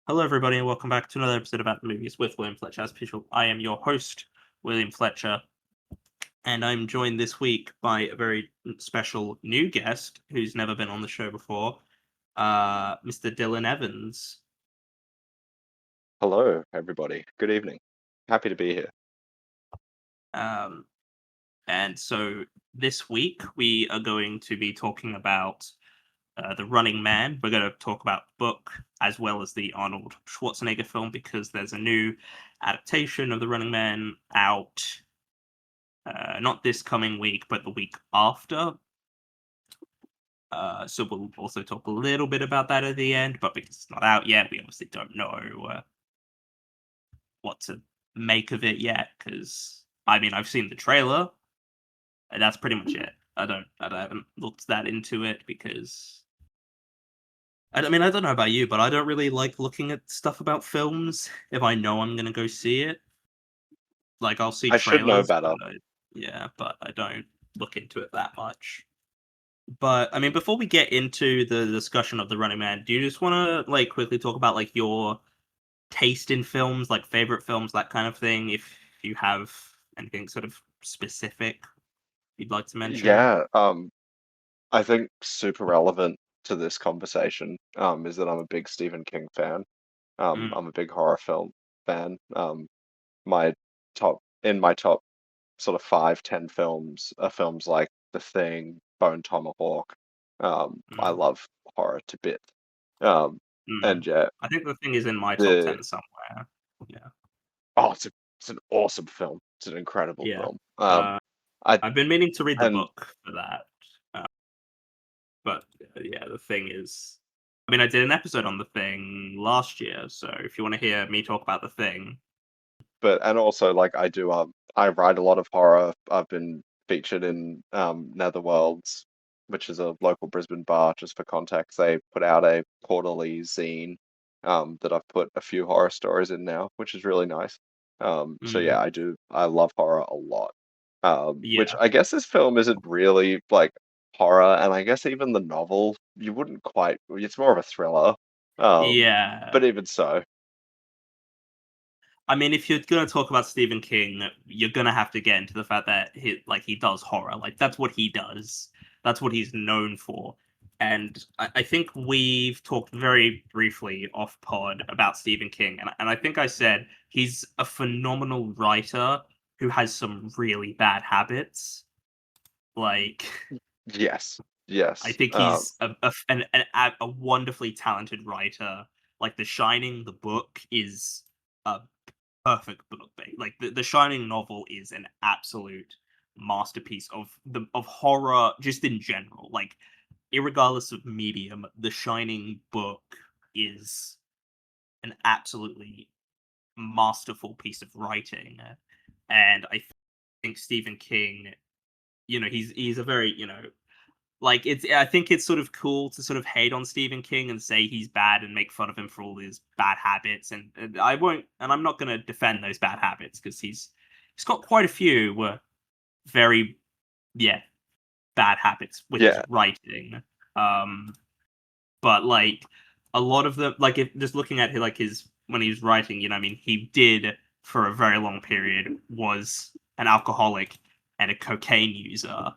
Hello, everybody, and welcome back to another episode about the movies with William Fletcher. As usual, I am your host, William Fletcher, and I'm joined this week by a very special new guest who's never been on the show before, Mr. Dylan Evans. Hello, everybody. Good evening. Happy to be here. Um, and so this week we are going to be talking about The Running Man. We're going to talk about the book as well as the Arnold Schwarzenegger film because there's a new adaptation of The Running Man out not this coming week, but the week after. So we'll also talk a little bit about that at the end, but because it's not out yet, we obviously don't know what to make of it yet. Because I mean, I've seen the trailer, and that's pretty much it. I haven't looked that into it because I mean, I don't know about you, but I don't really like looking at stuff about films if I know I'm gonna go see it. Like, I'll see I should know trailers, better. but I don't look into it that much. But I mean, before we get into the discussion of The Running Man, do you just want to like quickly talk about like your taste in films, like favorite films, that kind of thing? If you have anything sort of specific you'd like to mention. Yeah, I think super relevant to this conversation is that I'm a big Stephen King fan. Mm, I'm a big horror film fan. My my top sort of 5, 10 films are films like The Thing, Bone Tomahawk. I mm, love horror to bits. Um, mm. and yeah, I think the thing is in my top the 10 somewhere. Yeah, oh, it's an awesome film. It's an incredible yeah. film. Uh, I I've been meaning to read the and book for that, uh, but yeah, the thing is, I mean, I did an episode on the thing last year, so if you want to hear me talk about the thing, but and also like I write a lot of horror. I've been featured in Netherworlds, which is a local Brisbane bar. Just for context, they put out a quarterly zine that I've put a few horror stories in now, which is really nice. So mm, yeah, I love horror a lot. Which yeah. I guess this film isn't really like horror, and I guess even the novel you wouldn't quite. It's more of a thriller. Yeah. But even so, I mean, if you're gonna talk about Stephen King, you're gonna have to get into the fact that he does horror. Like that's what he does. That's what he's known for. And I think we've talked very briefly off pod about Stephen King, and I think I said he's a phenomenal writer who has some really bad habits. Like yes, I yes. think he's a wonderfully talented writer. Like The Shining, the book is a perfect book. Like the Shining novel is an absolute masterpiece of horror just in general. Like irregardless of medium, the Shining book is an absolutely masterful piece of writing. And I think Stephen King, he's a very, like it's I think it's sort of cool to sort of hate on Stephen King and say he's bad and make fun of him for all his bad habits, and I won't, and I'm not going to defend those bad habits because he's got quite a few very yeah bad habits with his Yeah, writing. Um, but like a lot of them, like if just looking at like his when he was writing, I mean, he did for a very long period was an alcoholic and a cocaine user,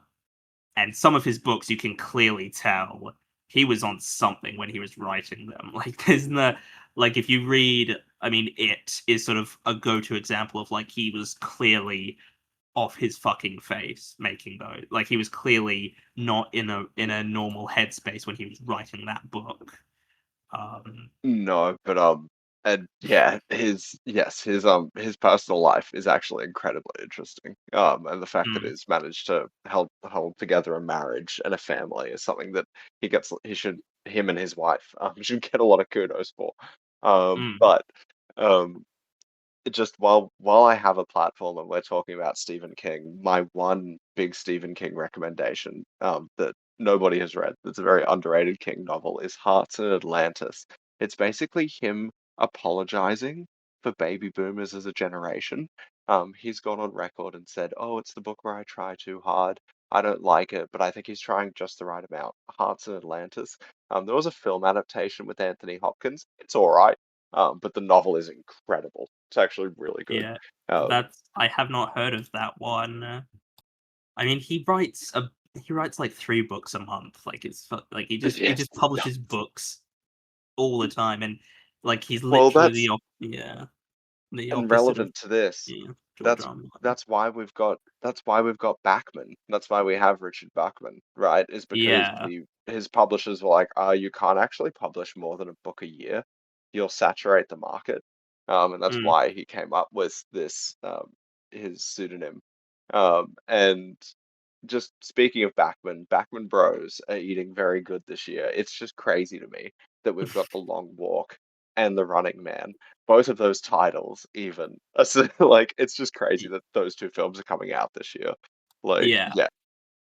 and some of his books you can clearly tell he was on something when he was writing them. Like there's no like if you read, I mean, it is sort of a go-to example of like he was clearly off his fucking face making those. Like he was clearly not in a normal headspace when he was writing that book. Um no, but and yeah, his personal life is actually incredibly interesting. And the fact that mm, he's managed to hold together a marriage and a family is something that he should him and his wife should get a lot of kudos for. mm, But um just while I have a platform and we're talking about Stephen King, my one big Stephen King recommendation that nobody has read, that's a very underrated King novel, is Hearts in Atlantis. It's basically him apologizing for baby boomers as a generation. He's gone on record and said, "Oh, it's the book where I try too hard. I don't like it, but I think he's trying just the right amount." Hearts in Atlantis. There was a film adaptation with Anthony Hopkins. It's all right. but the novel is incredible. It's actually really good. Yeah, Um, that's I have not heard of that one. I mean, he writes like 3 books a month. Like like he yes, just publishes books all the time, and like he's well, literally that's the and opposite of relevant to this. George That's R. R. Martin. that's why we've got Bachman. That's why we have Richard Bachman, right? Is because Yeah. his publishers were like, you can't actually publish more than a book a year. You'll saturate the market. And that's Mm, why he came up with this his pseudonym. And just speaking of Bachman, Bachman Bros are eating very good this year. It's just crazy to me that we've got The Long Walk and The Running Man. Both of those titles, even. So, like, it's just crazy y that those two films are coming out this year. Like, yeah, yeah,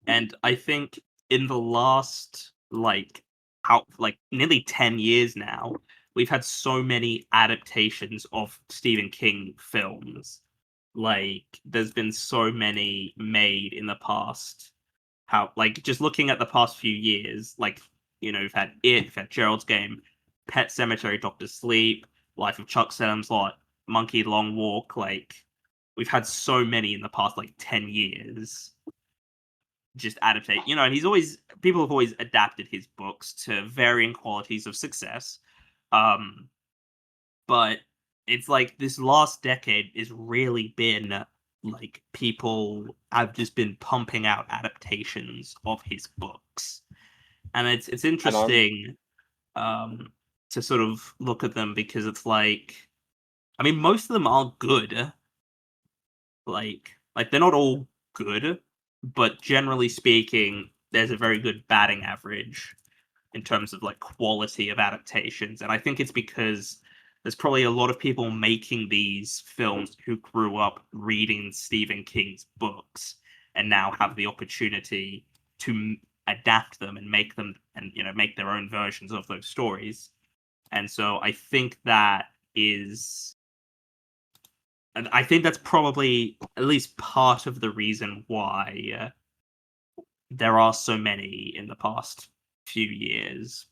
and I think in the last, like, how like, nearly 10 years now, we've had so many adaptations of Stephen King films. Like, there's been so many made in the past. How like, just looking at the past few years, like, we've had we've had Gerald's Game, Pet Sematary, Doctor Sleep, Life of Chuck Slot, Monkey Long Walk, like, we've had so many in the past, like, 10 years just adaptate. And he's always people have always adapted his books to varying qualities of success. Um, but it's like this last decade has really been like people have just been pumping out adaptations of his books. And it's and I'm interesting um to sort of look at them because it's like I mean most of them are good. Like they're not all good, but generally speaking, there's a very good batting average in terms of like quality of adaptations. And I think it's because there's probably a lot of people making these films who grew up reading Stephen King's books and now have the opportunity to adapt them and make them and make their own versions of those stories. And so I think that is and I think that's probably at least part of the reason why there are so many in the past few years.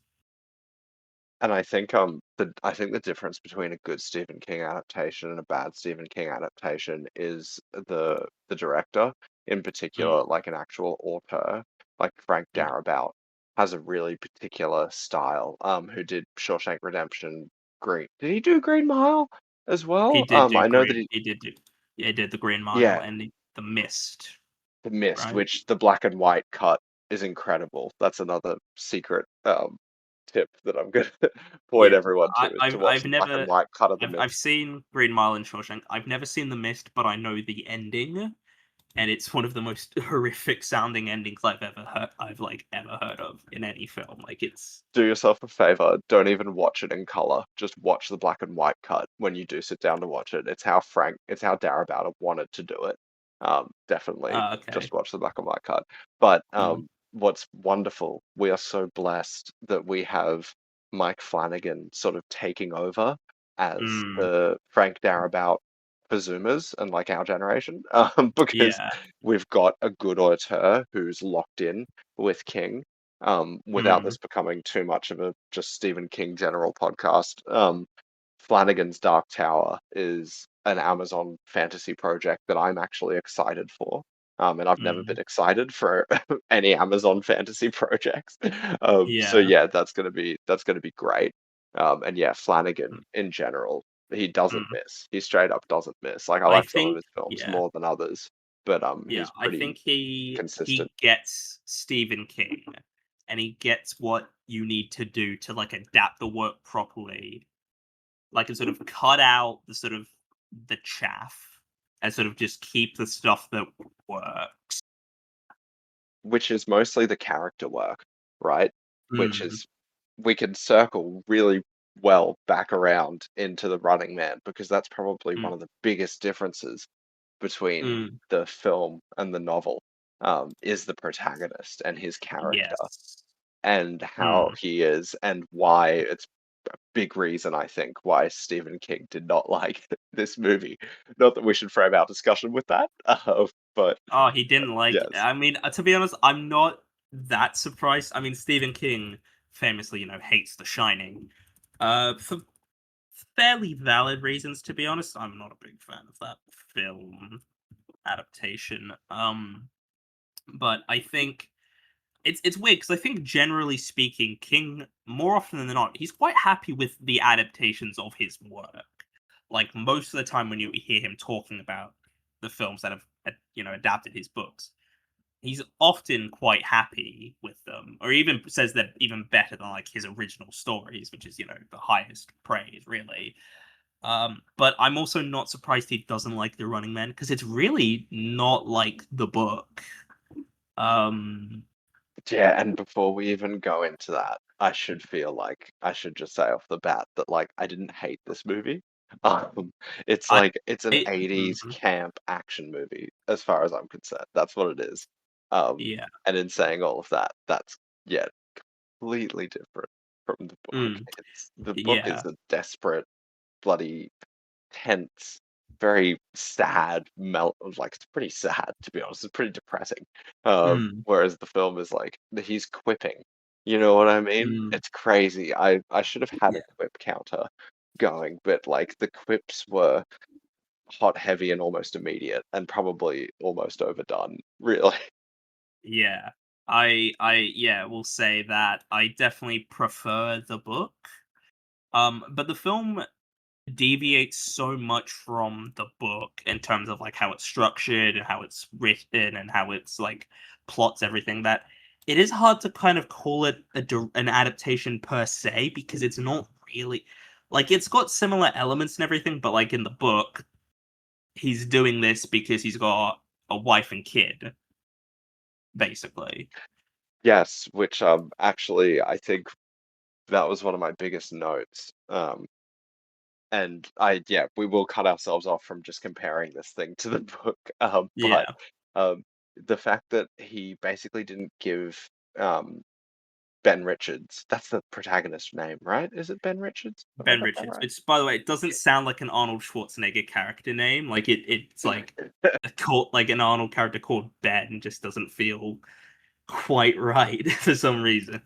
And I think the difference between a good Stephen King adaptation and a bad Stephen King adaptation is the director, in particular, Mm, like an actual author, like Frank mm. Darabont, has a really particular style. Who did Shawshank Redemption, Green. Did he do Green Mile as well? I know that He did do yeah, he did The Green Mile yeah, and The Mist, The Mist, right? which the black and white cut is incredible. That's another secret tip that I'm gonna point Yeah. everyone to is to watch I've the black and never white cut of The I've Mist. seen Green Mile and Shawshank. I've never seen The Mist, but I know the ending, and it's one of the most horrific sounding endings I've like ever heard of in any film. Like it's Do yourself a favor, don't even watch it in color. Just watch the black and white cut when you do sit down to watch it. It's how Darabont wanted to do it. Definitely okay. just watch the black and white cut. But Mm, what's wonderful, we are so blessed that we have Mike Flanagan sort of taking over as mm, the Frank Darabont for Zoomers and like our generation, because yeah. we've got a good auteur who's locked in with King without Mm, this becoming too much of a just Stephen King general podcast. Flanagan's Dark Tower is an Amazon fantasy project that I'm actually excited for. And I've never mm, been excited for any Amazon fantasy projects. So yeah. yeah, that's gonna be great. And yeah, Flanagan Mm, in general, he doesn't mm. miss. He straight up doesn't miss. Like I I like some of think his films yeah. more than others, but Yeah, he's I pretty think he consistent. gets Stephen King, and he gets what you need to do to like adapt the work properly, like and sort of cut out the sort of the chaff, and sort of just keep the stuff that works. Which is mostly the character work, right? Which Mm, is we can circle really well back around into the Running Man because that's probably mm, one of the biggest differences between mm, the film and the novel, is the protagonist and his character yes. and how Mm. he is and why it's a big reason I think why Stephen King did not like this movie. Not that we should frame our discussion with that, but Oh, he didn't like it. yes. I mean, to be honest, I'm not that surprised. I mean, Stephen King famously, hates The Shining. For fairly valid reasons, to be honest. I'm not a big fan of that film adaptation. But I think it's weird because I think generally speaking, King more often than not, he's quite happy with the adaptations of his work. Like most of the time when you hear him talking about the films that have adapted his books, he's often quite happy with them, or even says they're even better than like his original stories, which is the highest praise, really. But I'm also not surprised he doesn't like The Running Man because it's really not like the book. Um, Yeah, and before we even go into that, I should just say off the bat that like I didn't hate this movie. Um, it's I, like it's an I 80s mhm, camp action movie, as far as I'm concerned. That's what it is. yeah, And in saying all of that, that's yeah, completely different from the book. mm, It's the book is yeah, a desperate, bloody tense, very sad melt of like it's pretty sad to be honest. It's pretty depressing. mm, Whereas the film is like he's quipping. You know what I mean? mm, It's crazy. I should have had yeah, a quip counter going, but like the quips were hot, heavy, and almost immediate, and probably almost overdone. Really. yeah. Yeah, will say that I definitely prefer the book. But the film deviates so much from the book in terms of like how it's structured and how it's written and how it's like plots everything that it is hard to kind of call it an adaptation per se because it's not really like it's got similar elements and everything, but like in the book he's doing this because he's got a wife and kid basically. Yes, which actually I think that was one of my biggest notes. And yeah, we will cut ourselves off from just comparing this thing to the book. But Yeah, um, the fact that he basically didn't give um, Ben Richards, that's the protagonist's name, right? Is it Ben Richards? Have I Ben got that Richards, right? which by the way, it doesn't sound like an Arnold Schwarzenegger character name. Like it's like a cult, like an Arnold character called Ben just doesn't feel quite right for some reason.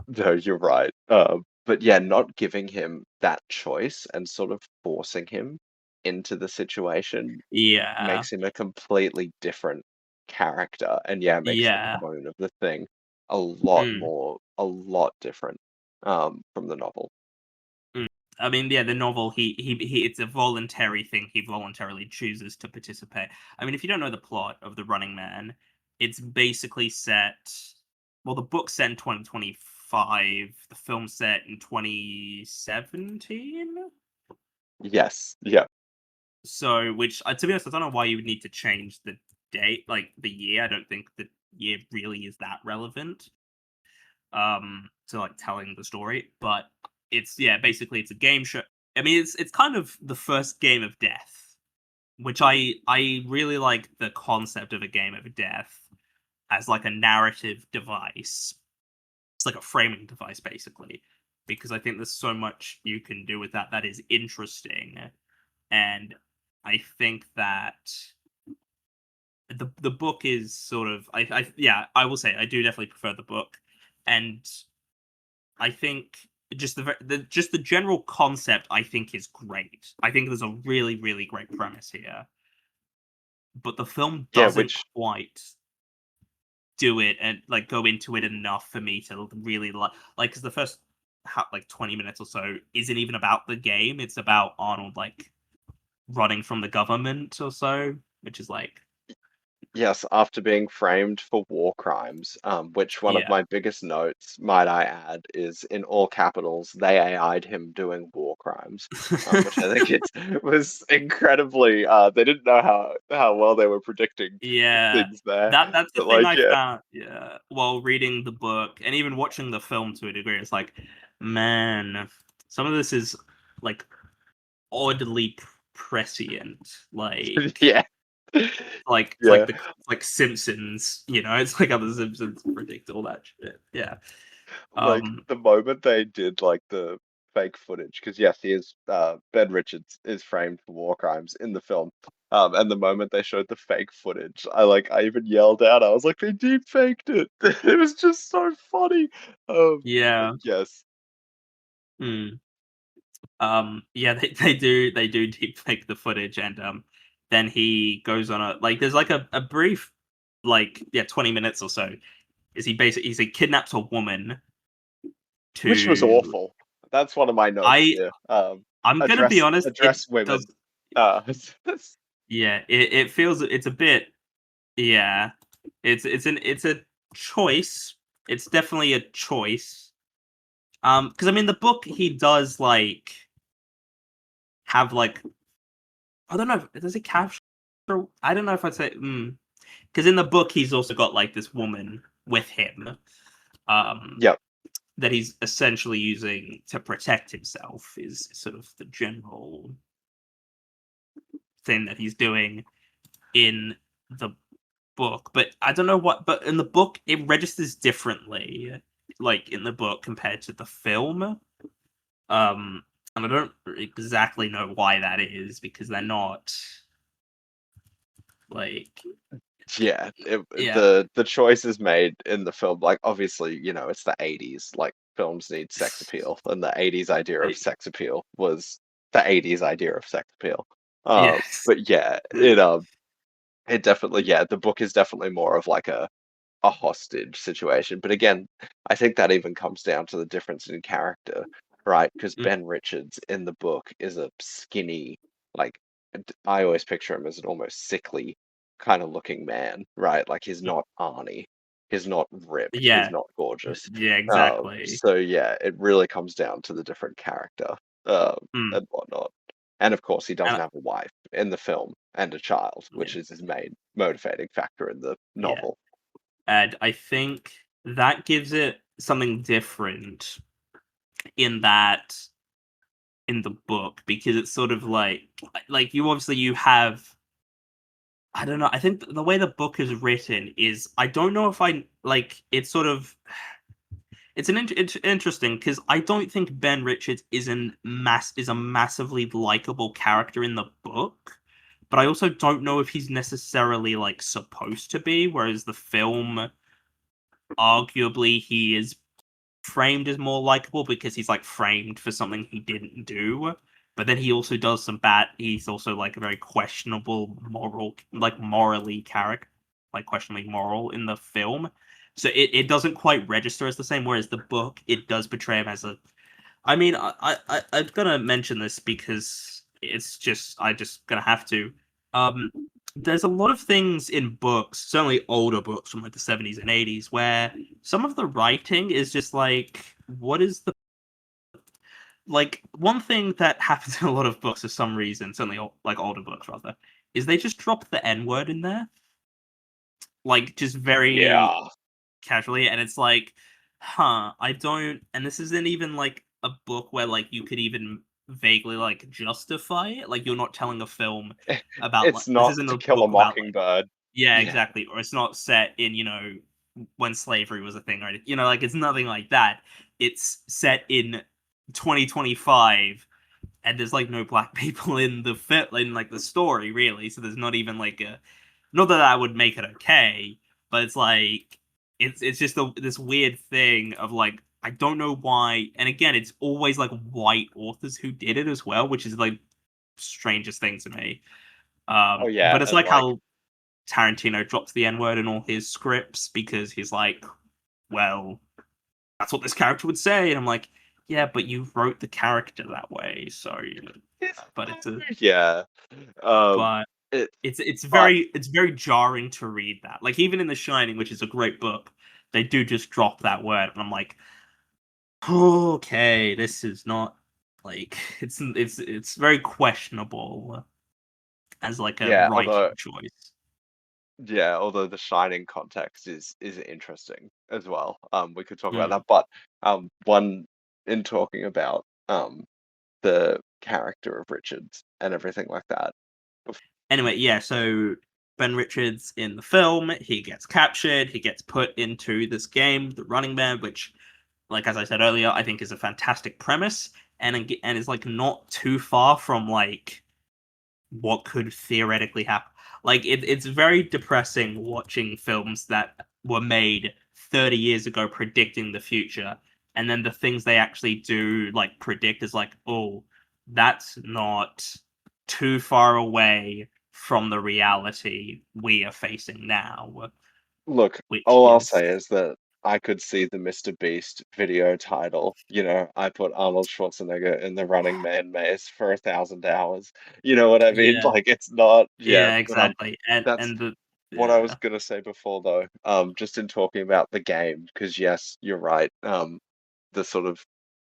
No, you're right. But yeah, not giving him that choice and sort of forcing him into the situation Yeah, makes him a completely different character, and yeah, makes the yeah. tone of the thing Mm, a lot different from the novel. mm. I mean, yeah, the novel, it's a voluntary thing. He voluntarily chooses to participate. I mean, if you don't know the plot of The Running Man, it's basically set. Well, the book's set in 2025. The film's set in 2017. Yes, yeah, So, which to be honest, I don't know why you would need to change the date, like the year. I don't think the year really is that relevant to like telling the story. But it's yeah, basically it's a game show. I mean, it's kind of the first game of death, which I really like the concept of a game of death as like a narrative device. It's like a framing device, basically, because I think there's so much you can do with that that is interesting, and I think that the book is sort of I yeah, I will say I do definitely prefer the book, and I think just the general concept I think is great. I think there's a really really great premise here, but the film yeah. doesn't Which quite do it and like go into it enough for me to really like because the first like 20 minutes or so isn't even about the game. It's about Arnold like running from the government or so, which is like Yes, after being framed for war crimes, which one of yeah. my biggest notes, might I add, is in all capitals, they AI'd him doing war crimes, which I think it was incredibly, they didn't know how well they were predicting Yeah. things there. That's the But thing like, I yeah, found, yeah, while reading the book and even watching the film to a degree, it's like, man, some of this is, like, oddly prescient, yeah, yeah. like Simpsons, it's like how the Simpsons predict all that shit, yeah. Like Um, the moment they did like the fake footage, because yes, he is Ben Richards is framed for war crimes in the film. And the moment they showed the fake footage, I even yelled out. I was like, they deep faked it. It was just so funny. yeah, Yes, mm. Yeah, they do deep fake the footage, and then he goes on a like there's like a brief like 20 minutes or so is he kidnaps a woman Which was to awful. That's one of my notes I here. I'm gonna be honest, it Address does. women. It's- Yeah, it feels it's a bit. Yeah, it's a choice. It's definitely a choice. Because I mean, the book he does like have like I don't know. Does it capture? I don't know if I'd say because in the book he's also got like this woman with him, um, yep. that he's essentially using to protect himself. Is sort of the general thing that he's doing in the book, but I don't know what. But in the book, it registers differently, like in the book compared to the film. Um, and I don't exactly know why that is because they're not like Yeah, yeah, the choices made in the film, like obviously, it's the 80s, like films need sex appeal, and the 80s idea of I- sex appeal was the 80s idea of sex appeal. yes, But yeah, it definitely, yeah, the book is definitely more of like a hostage situation. But again, I think that even comes down to the difference in character, right? Because mm, Ben Richards in the book is a skinny, like I always picture him as an almost sickly kind of looking man, right? Like he's mm, not Arnie, he's not ripped, he's yeah, not gorgeous. yeah, exactly. So yeah, it really comes down to the different character, Mm, and whatnot. And of course, he doesn't and have a wife in the film and a child, yeah, which is his main motivating factor in the yeah, novel. and I think that gives it something different in that in the book because it's sort of like you obviously you have I don't know. I think the way the book is written is I don't know if I like it's sort of it's interesting because I don't think Ben Richards is a massively likable character in the book, but I also don't know if he's necessarily like supposed to be. Whereas the film, arguably, he is framed as more likable because he's like framed for something he didn't do. But then he also does some bad. He's also like a very questionable moral, like morally character, like questionably moral in the film. So it doesn't quite register as the same. Whereas the book, it does portray him as a. I mean, I'm gonna mention this because it's just I just gonna have to. Um, there's a lot of things in books, certainly older books from like the 70s and 80s, where some of the writing is just like, what is the like one thing that happens in a lot of books for some reason, certainly like older books rather, is they just drop the N word in there, like just very Yeah. casually, and it's like, huh, I don't. And this isn't even like a book where like you could even vaguely like justify it. Like you're not telling a film about like It's this not isn't To a Kill a book about like Mockingbird. yeah, Yeah. exactly, or it's not set in when slavery was a thing, or anything. Like it's nothing like that. It's set in 2025 and there's like no black people in the fit in like the story really, so there's not even like a not that that would make it okay, but it's like it's just this weird thing of like I don't know why, and again it's always like white authors who did it as well, which is like strangest thing to me. Oh But yeah, it's and like like how Tarantino drops the N word in all his scripts because he's like, well, that's what this character would say, and I'm like, yeah, but you wrote the character that way, so it's but it's a yeah. Um but it but it's very jarring to read that. Like even in The Shining, which is a great book, they do just drop that word, and I'm like, okay, this is not like it's very questionable as like a yeah, writing choice. although the Shining context is interesting as well. We could talk about Mm. that, but one in talking about the character of Richards and everything like that. Anyway, yeah, so Ben Richards in the film, he gets captured, he gets put into this game, The Running Man, which, like as I said earlier, I think is a fantastic premise and is like not too far from like what could theoretically happen. Like it's very depressing watching films that were made 30 years ago predicting the future, and then the things they actually do like predict is like, oh, that's not too far away from the reality we are facing now, Look, which all I'll is say is that I could see the Mr. Beast video title. I put Arnold Schwarzenegger in the Running Man maze for 1,000 hours. You know what I mean? yeah, Like it's not, yeah, yeah, but exactly, that's and the what I was yeah, gonna say before though. Just in talking about the game, because yes, you're right. The sort of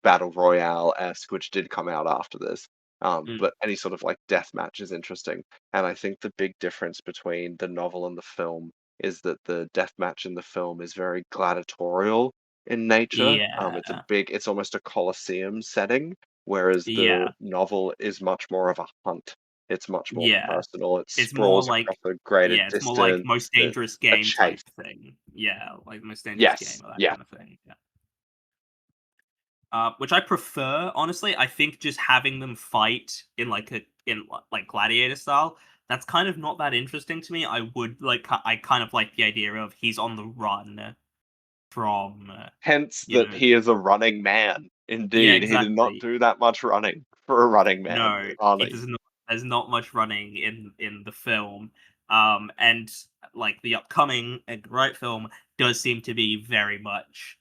battle royale-esque, which did come out after this. mm, But any sort of like death match is interesting. And I think the big difference between the novel and the film is that the death match in the film is very gladiatorial in nature. yeah, It's almost a coliseum setting, whereas the yeah, novel is much more of a hunt. It's much more yeah. personal. It It's more sprawls like across a greater yeah, it's more like distance. most It's dangerous a game type chase. thing. Yeah, like most dangerous game Yes. or that Yeah. kind of thing, yeah. Which I prefer, honestly. I think just having them fight in like gladiator style, that's kind of not that interesting to me. I kind of like the idea of he's on the run from, Hence you that know, he is a running man. yeah, Indeed, he did not exactly. do that much running for a running man, No, it Arnie. does not. There's not much running in the film, and like the upcoming Edgar Wright film does seem to be very much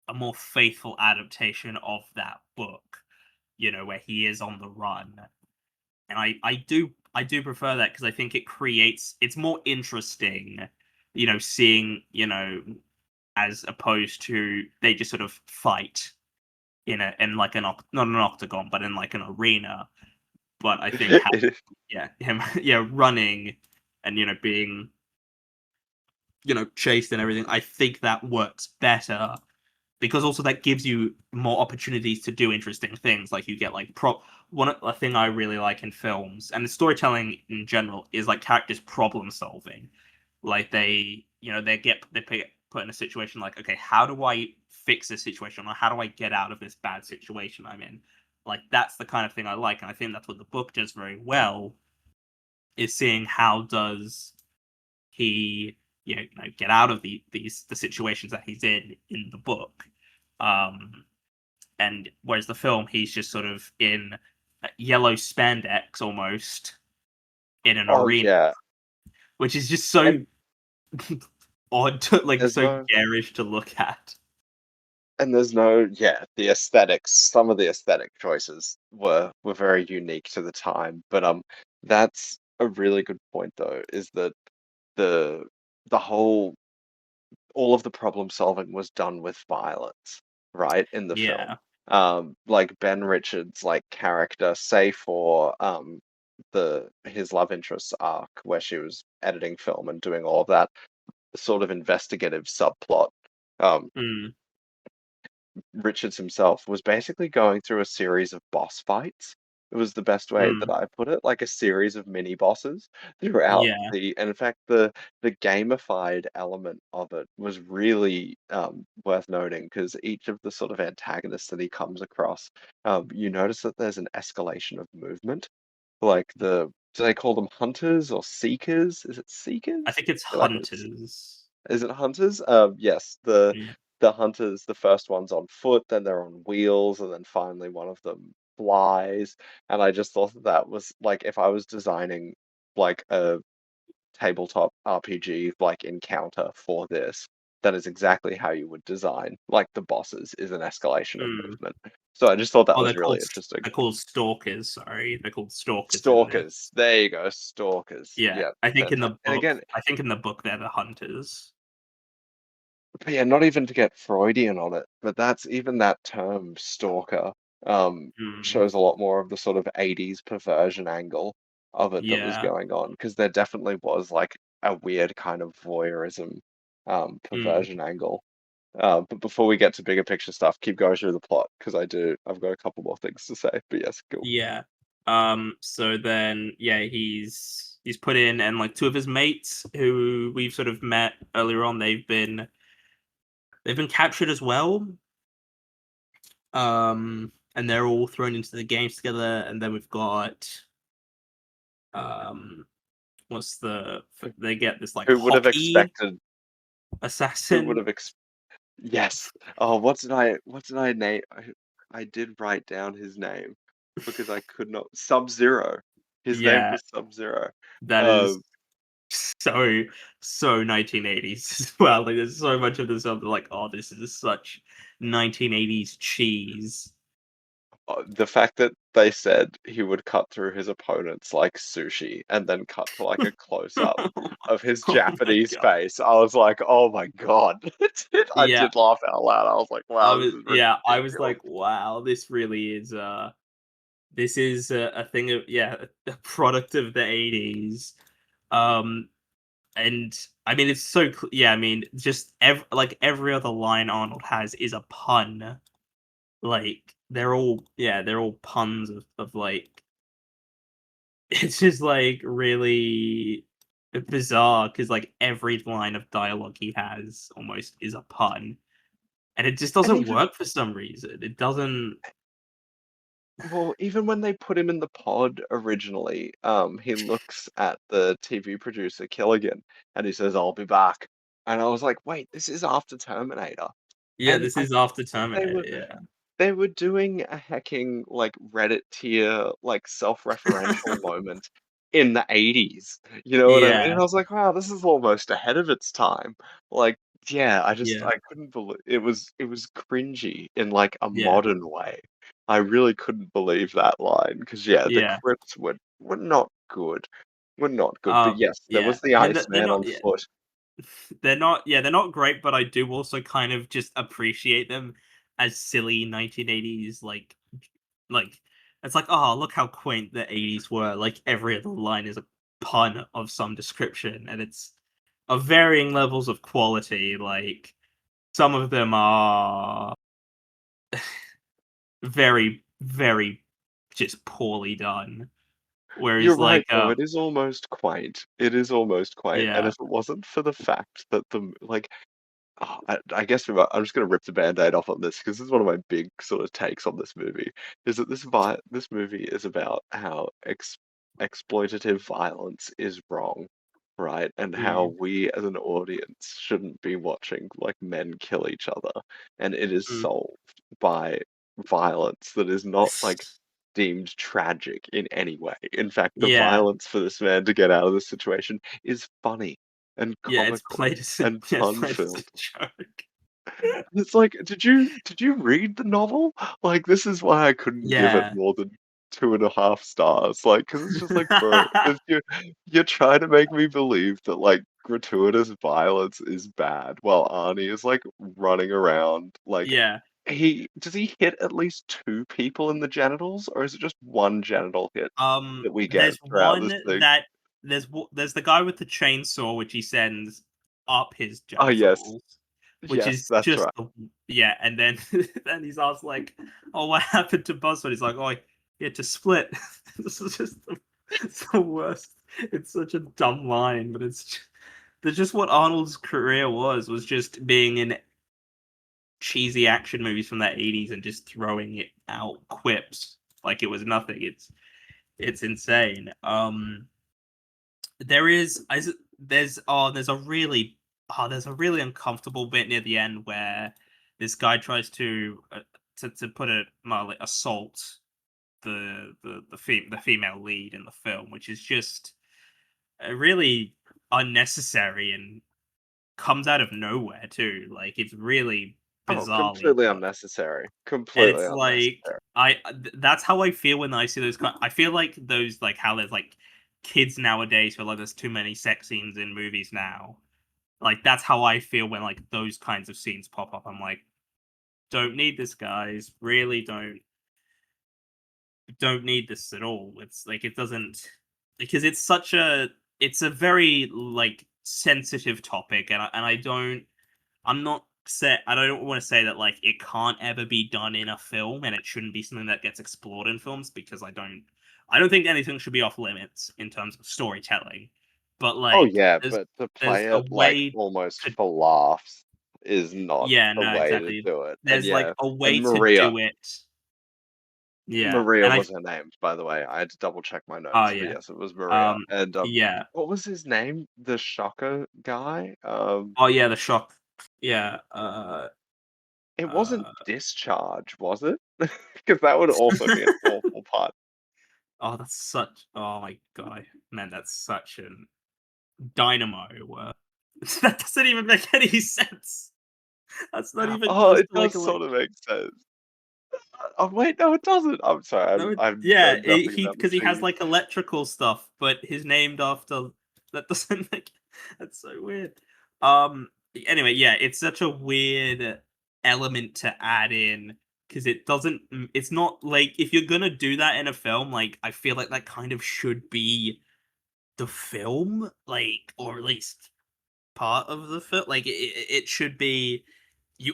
a more faithful adaptation of that book. Where he is on the run, and I do prefer that because I think it's more interesting, seeing as opposed to they just sort of fight in like not an octagon but in like an arena. But I think yeah, him yeah, running and being chased and everything, I think that works better because also that gives you more opportunities to do interesting things. Like you get like one a thing I really like in films and the storytelling in general is like characters problem solving. Like they get put in a situation like, okay, how do I fix this situation, or how do I get out of this bad situation I'm in? Like that's the kind of thing I like, and I think that's what the book does very well. Is seeing how does he get out of the situations that he's in the book. um and whereas the film he's just sort of in yellow spandex almost in an Oh arena, yeah, which is just so and odd to like there's so no garish to look at. yeah, the aesthetics, some of the aesthetic choices were very unique to the time, but that's a really good point though, is that the the whole all of the problem solving was done with violence, right, in the film. Yeah. Like Ben Richards' like character, say for the his love interest arc where she was editing film and doing all of that sort of investigative subplot. Um, Mm, Richards himself was basically going through a series of boss fights. It was the best way that mm, I put it, like a series of mini bosses throughout yeah. and in fact the gamified element of it was really worth noting because each of the sort of antagonists that he comes across, you notice that there's an escalation of movement. Like do they call them hunters or seekers? Is it I seekers? think it's I feel like it's hunters. is it hunters? Yes, Yeah. the hunters, the first one's on foot, then they're on wheels, and then finally one of them flies. And I just thought that that was like if I was designing like a tabletop RPG like encounter for this, that is exactly how you would design like the bosses is an escalation of Mm. movement. So I just thought that Oh, was really interesting. they're called stalkers. Sorry, they're called stalkers in this. Stalkers. There you go, stalkers. Yeah, Yeah, I think in the perfect. And book again, I think in the book they're the hunters. but yeah, not even to get Freudian on it, but that's even that term stalker um Mm, shows a lot more of the sort of 80s perversion angle of it that was yeah. going on because there definitely was like a weird kind of voyeurism Mm, perversion angle. But before we get to bigger picture stuff, keep going through the plot because I've got a couple more things to say. But yes, cool. yeah. So then, yeah, he's put in, and like two of his mates who we've sort of met earlier on, they've been captured as well. And they're all thrown into the games together, and then we've got um, what's they get this like Who would have hockey expected? Who would assassin. have Yes. Oh, what did I name? I did write down his name. because I could not Sub-Zero. His name Yeah, was Sub-Zero. that is Um, so, so 1980s as well. Like, there's so much of this stuff that like, "Oh, this is such 1980s cheese." the fact that they said he would cut through his opponents like sushi and then cut to like a close-up of his Oh my Japanese god. face, I was like, "Oh my God." I Yeah, did laugh out loud. I was like, "Wow, this is I was ridiculous." like, "Wow, this really is, this is a thing of yeah, a product of the '80s." Um, and I mean, it's so yeah, I mean, just every other line Arnold has is a pun. Like, they're all puns of, like it's just, like, really bizarre because like, every line of dialogue he has almost is a pun, and it just And doesn't even work for some reason. It doesn't. Well, even when they put him in the pod originally, he looks at the TV producer Killigan and he says, "I'll be back." And I was like, "Wait, this is after Terminator." Yeah, And this I is after think they Terminator, were yeah. they were doing a hecking, like, Reddit tier, like, self-referential moment in the '80s, you know what I mean? Yeah, And I was like, "Wow, this is almost ahead of its time." Like, yeah, yeah, I couldn't believe it was cringy in, like, a yeah, modern way. I really couldn't believe that line because yeah, the yeah. crypts were not good. Were not good, but yes, there Yeah. was the I mean, they're Iceman not on yeah, foot. they're not great, but I do also kind of just appreciate them as silly 1980s, like, it's like, "Oh, look how quaint the '80s were." Like, every other line is a pun of some description, and it's of varying levels of quality, like, some of them are very, very just poorly done, You're whereas, right, like, though, it is almost quaint. It is almost quaint, and yeah, if it wasn't for the fact that I guess I'm just gonna rip the Band-Aid off on this because this is one of my big sort of takes on this movie, is that this movie is about how exploitative violence is wrong, right? And how mm, we as an audience shouldn't be watching, like, men kill each other, and it is mm. solved by violence that is not, like, deemed tragic in any way. In fact, the Yeah. violence for this man to get out of this situation is funny and Yeah, it's comical played as a and yeah, it's played as a fun-filled. joke. It's like, did you read the novel? Like, this is why I couldn't give it Yeah. more than 2.5 stars, like, because it's just like, bro, if you're trying to make me believe that, like, gratuitous violence is bad while Arnie is, like, running around, like Yeah. he hit at least 2 people in the genitals, or is it just 1 genital hit that we get There's throughout one this thing? that there's the guy with the chainsaw, which he sends up his Oh, yes. genitals, which Yes, is that's just right. yeah, and then then he's asked like, "Oh, what happened to Buzzford?" He's like, "Oh, he had to split." This is just it's the worst. It's such a dumb line, but that's just what Arnold's career was just being in cheesy action movies from the '80s and just throwing it out quips like it was nothing. It's insane. There is there's a really uncomfortable bit near the end where this guy tries to put it mildly assault the female lead in the film, which is just really unnecessary and comes out of nowhere too. Like, it's really Oh, bizarrely completely done. unnecessary. And Completely it's like unnecessary. that's how I feel when I see those I feel like those like how there's like kids nowadays feel like there's too many sex scenes in movies now. Like, that's how I feel when like those kinds of scenes pop up. I'm like, don't need this, guys. Really don't need this at all. It's like it doesn't because it's a very like sensitive topic, and I don't I'm not say I don't want to say that like it can't ever be done in a film and it shouldn't be something that gets explored in films because I don't think anything should be off limits in terms of storytelling. But Oh, like yeah, but to there's play a it, like, way almost to for laughs is not yeah, the no, way to exactly. do it, and There's like yeah, a and way to Maria do it. Yeah. Maria And I was her name, by the way. I had to double check my oh notes, but yeah. yes, it was Maria, Um and, yeah. what was his name? The Shocker guy? Oh yeah, the shock. Yeah. It wasn't Uh, Discharge, was it? Because that would also be an awful part. oh, that's such. Oh my god, man, that's such an dynamo. That doesn't even make any sense. That's not even Oh, close it to like does a sort of make sense. Oh wait, no, it doesn't. I'm sorry, no, I'm yeah, know nothing he about because he has machines. like electrical stuff, but he's named after that doesn't make that's so weird. Um. Anyway, yeah, it's such a weird element to add in because it doesn't. It's not like if you're gonna do that in a film, like I feel like that kind of should be the film, like or at least part of the film. Like it should be you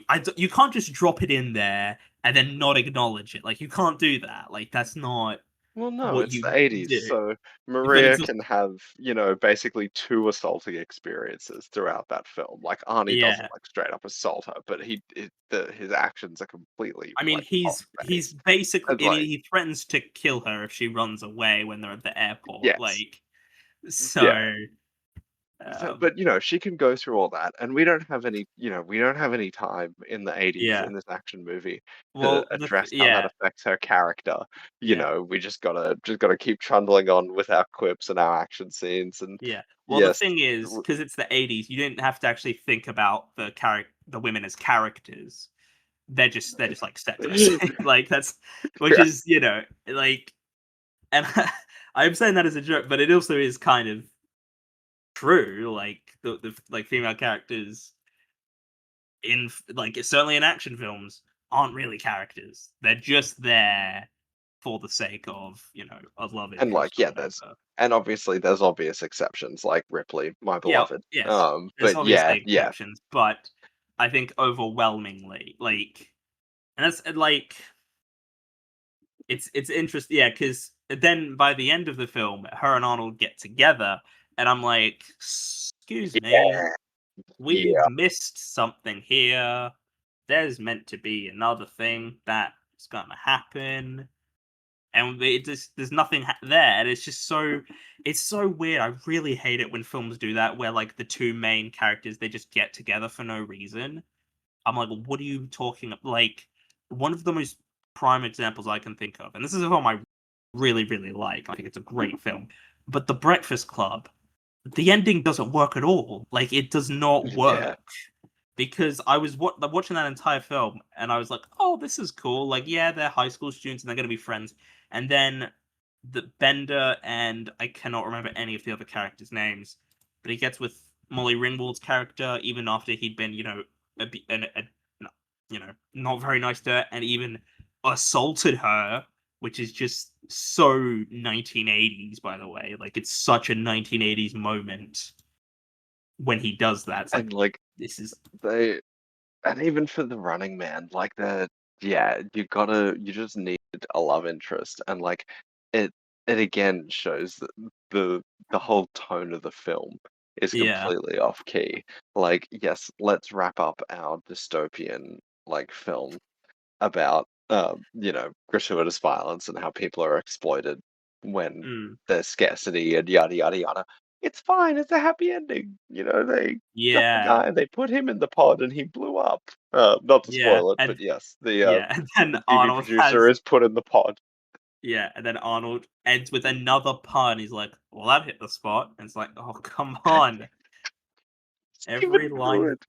can't just drop it in there and then not acknowledge it. Like you can't do that. Like that's not Well, no, what it's you the 80s, do. so But Maria it's can have, basically two assaulting experiences throughout that film. Like Arnie doesn't yeah. like straight up assault her, but his actions are completely I mean, like off he's base. basically. And I mean, like, he threatens to kill her if she runs away when they're at the airport. yes, Like yeah. so. So, Um, but she can go through all that, and we don't have any time in the 80s yeah. in this action movie to Well, address how that yeah, affects her character. yeah. We just gotta keep trundling on with our quips and our action scenes, and Yeah. Well, the yes, thing is, w- because it's the 80s, you didn't have to actually think about the women as characters. They're just like set dressing. Like that's which yeah, is, like and I'm saying that as a joke, but it also is kind of true. Like the like female characters like certainly in action films aren't really characters. They're just there for the sake of, a love and interest like or yeah, whatever. obviously there's obvious exceptions like Ripley, my Yeah, beloved. yes. There's But yeah, obviously yeah, exceptions, but I think overwhelmingly, like, and that's like, it's interesting, yeah, because then by the end of the film, her and Arnold get together, and I'm like, excuse me, yeah, we've yeah, missed something here. There's meant to be another thing that's gonna happen. And it just there's nothing there, and it's so weird. I really hate it when films do that, where like the two main characters they just get together for no reason. I'm like, what are you talking about? Like one of the most prime examples I can think of, and this is a film I really really like. I think it's a great film, but The Breakfast Club, the ending doesn't work at all. Like it does not work yeah. because I was watching that entire film and I was like, "Oh, this is cool." Like, yeah, they're high school students and they're gonna be friends. And then the Bender and I cannot remember any of the other characters' names, but he gets with Molly Ringwald's character even after he'd been, a, b- no, not very nice to her and even assaulted her, which is just so 1980s, by the way. Like, it's such a 1980s moment when he does that. It's And like, like this is they and even for the Running Man, like you just need a love interest, and like it it again shows that the whole tone of the film is yeah. completely off key. Like, yes, let's wrap up our dystopian like film about gratuitous violence and how people are exploited when Mm. there's scarcity and yada yada yada. It's fine. It's a happy ending. They got the Yeah, guy. They put him in the pod, and he blew up. Not to yeah, spoil it, and but yes, yeah, and then the TV Arnold producer has is put in the pod. yeah, and then Arnold ends with another pun. He's like, "Well, that hit the spot." And it's like, "Oh, come on!" It's Every even line, good.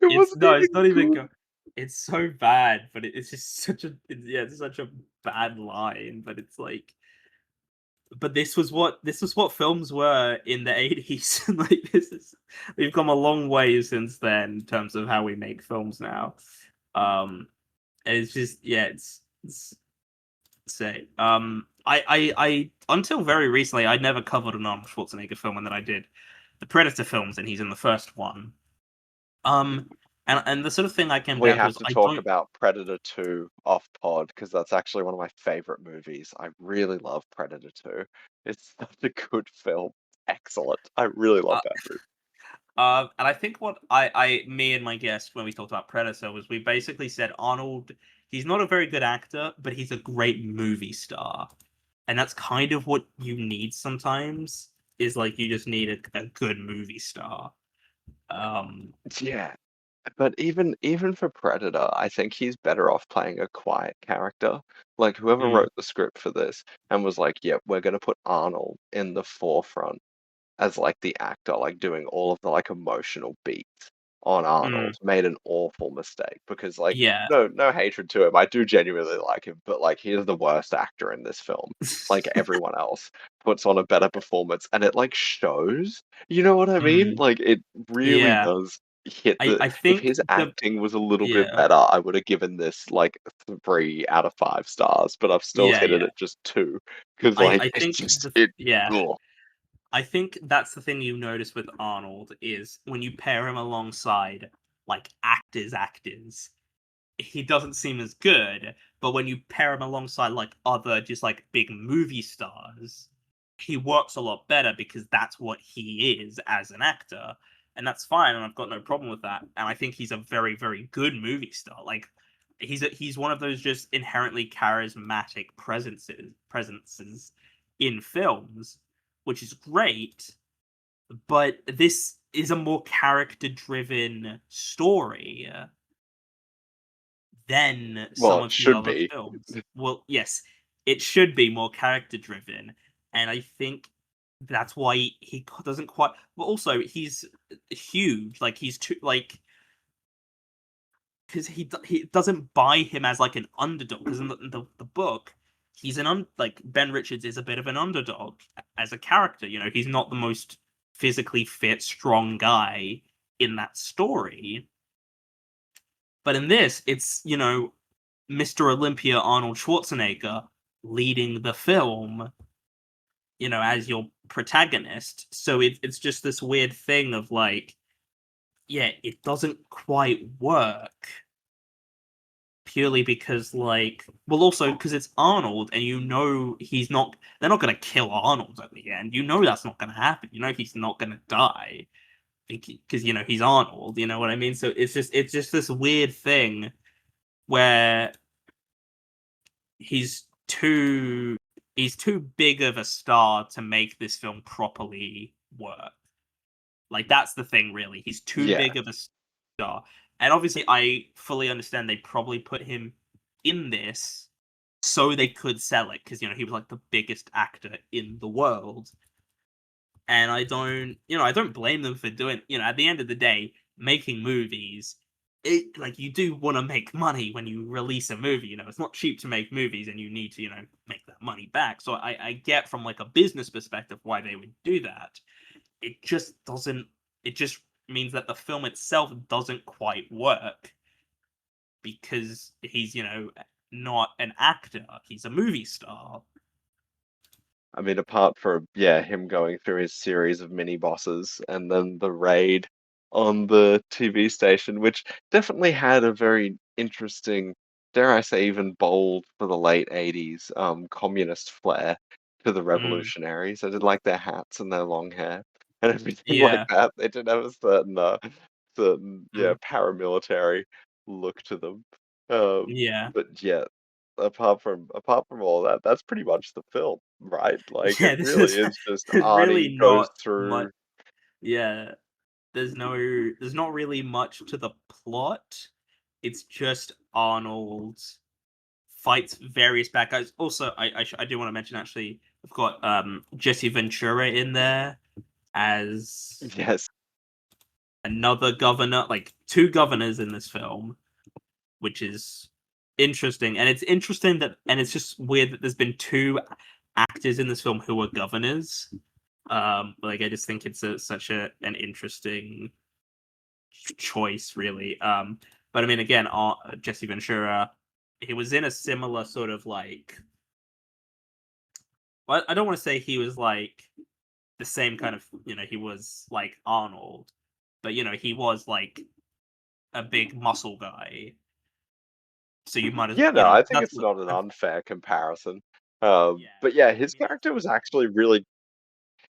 It it's wasn't no, it's even not even good. go. It's so bad, but it's just yeah, it's such a bad line. But it's like, but this was what films were in the 80s. Like we've come a long way since then in terms of how we make films now. Um, and it's just yeah, it's say. I until very recently, I never covered an Arnold Schwarzenegger film, and then I did the Predator films, and he's in the first one. Um, and the sort of thing I came We down to have is to I talk don't. about Predator 2 off pod because that's actually one of my favorite movies. I really love Predator 2. It's such a good film. Excellent. I really love Uh, that movie. and I think what me and my guest when we talked about Predator was we basically said Arnold. He's not a very good actor, but he's a great movie star, and that's kind of what you need sometimes. Is like you just need a good movie star. Um, Yeah. But even for Predator, I think he's better off playing a quiet character. Like whoever Mm, wrote the script for this and was like, "Yep, we're gonna put Arnold in the forefront as like the actor, like doing all of the like emotional beats on mm, Arnold," made an awful mistake because like yeah. no hatred to him. I do genuinely like him, but like he is the worst actor in this film. Like everyone else puts on a better performance and it like shows. You know what I mean? Mm, Like it really yeah. does hit I the I if think his the acting was a little bit yeah. better, I would have given this like 3 out of 5 stars, but I've still Yeah, hit it yeah. at just 2 because I like I it's think just the it yeah. ugh. I think that's the thing you notice with Arnold is when you pair him alongside, like, actors, he doesn't seem as good, but when you pair him alongside, like, other just, like, big movie stars, he works a lot better because that's what he is as an actor, and that's fine, and I've got no problem with that, and I think he's a very, very good movie star, like, he's one of those just inherently charismatic presences in films, which is great, but this is a more character-driven story than Well, some it of his should other be. films. Well, yes, it should be more character driven, and I think that's why he doesn't quite. But also, he's huge. Like he's too like because he doesn't buy him as like an underdog. Because in the book, he's like Ben Richards is a bit of an underdog as a character. You know, he's not the most physically fit, strong guy in that story. But in this, it's Mr. Olympia Arnold Schwarzenegger leading the film, as your protagonist. So it's just this weird thing of like, yeah, it doesn't quite work purely because well also because it's Arnold and they're not gonna kill Arnold at the end. You know that's not gonna happen. You know he's not gonna die because he's Arnold, you know what I mean? So it's just this weird thing where he's too he's too big of a star to make this film properly work. Like that's the thing, really. He's too Yeah. big of a star, and obviously, I fully understand they probably put him in this so they could sell it because he was like the biggest actor in the world. And I don't blame them for doing. At the end of the day, making movies, it like you do want to make money when you release a movie. It's not cheap to make movies, and you need to make that money back. So I get from like a business perspective why they would do that. It just doesn't. It just means that the film itself doesn't quite work because he's not an actor. He's a movie star. I mean, apart from, yeah, him going through his series of mini bosses and then the raid on the TV station, which definitely had a very interesting, dare I say, even bold for the late 80s, communist flair to the Mm, revolutionaries. I did like their hats and their long hair and everything like yeah. that. They did have a certain, yeah, Mm, paramilitary look to them. Um, yeah. but yeah, apart from all that, that's pretty much the film, right? Like it Yeah, this really is is just there's really Arnie goes not much. through. Yeah, there's not really much to the plot. It's just Arnold fights various bad guys. Also, I do want to mention actually, I've got Jesse Ventura in there as Yes. another governor, like two governors in this film, which is interesting. And it's interesting and it's just weird that there's been two actors in this film who are governors. Like I just think it's such an interesting choice, really. But I mean, again, Jesse Ventura, he was in a similar sort of like. Well, I don't want to say he was like the same kind of. He was like Arnold, but he was like a big muscle guy. So you might as Yeah, no, I think that's it's what not an I've, unfair comparison. yeah. But yeah, I his mean, it's character was actually really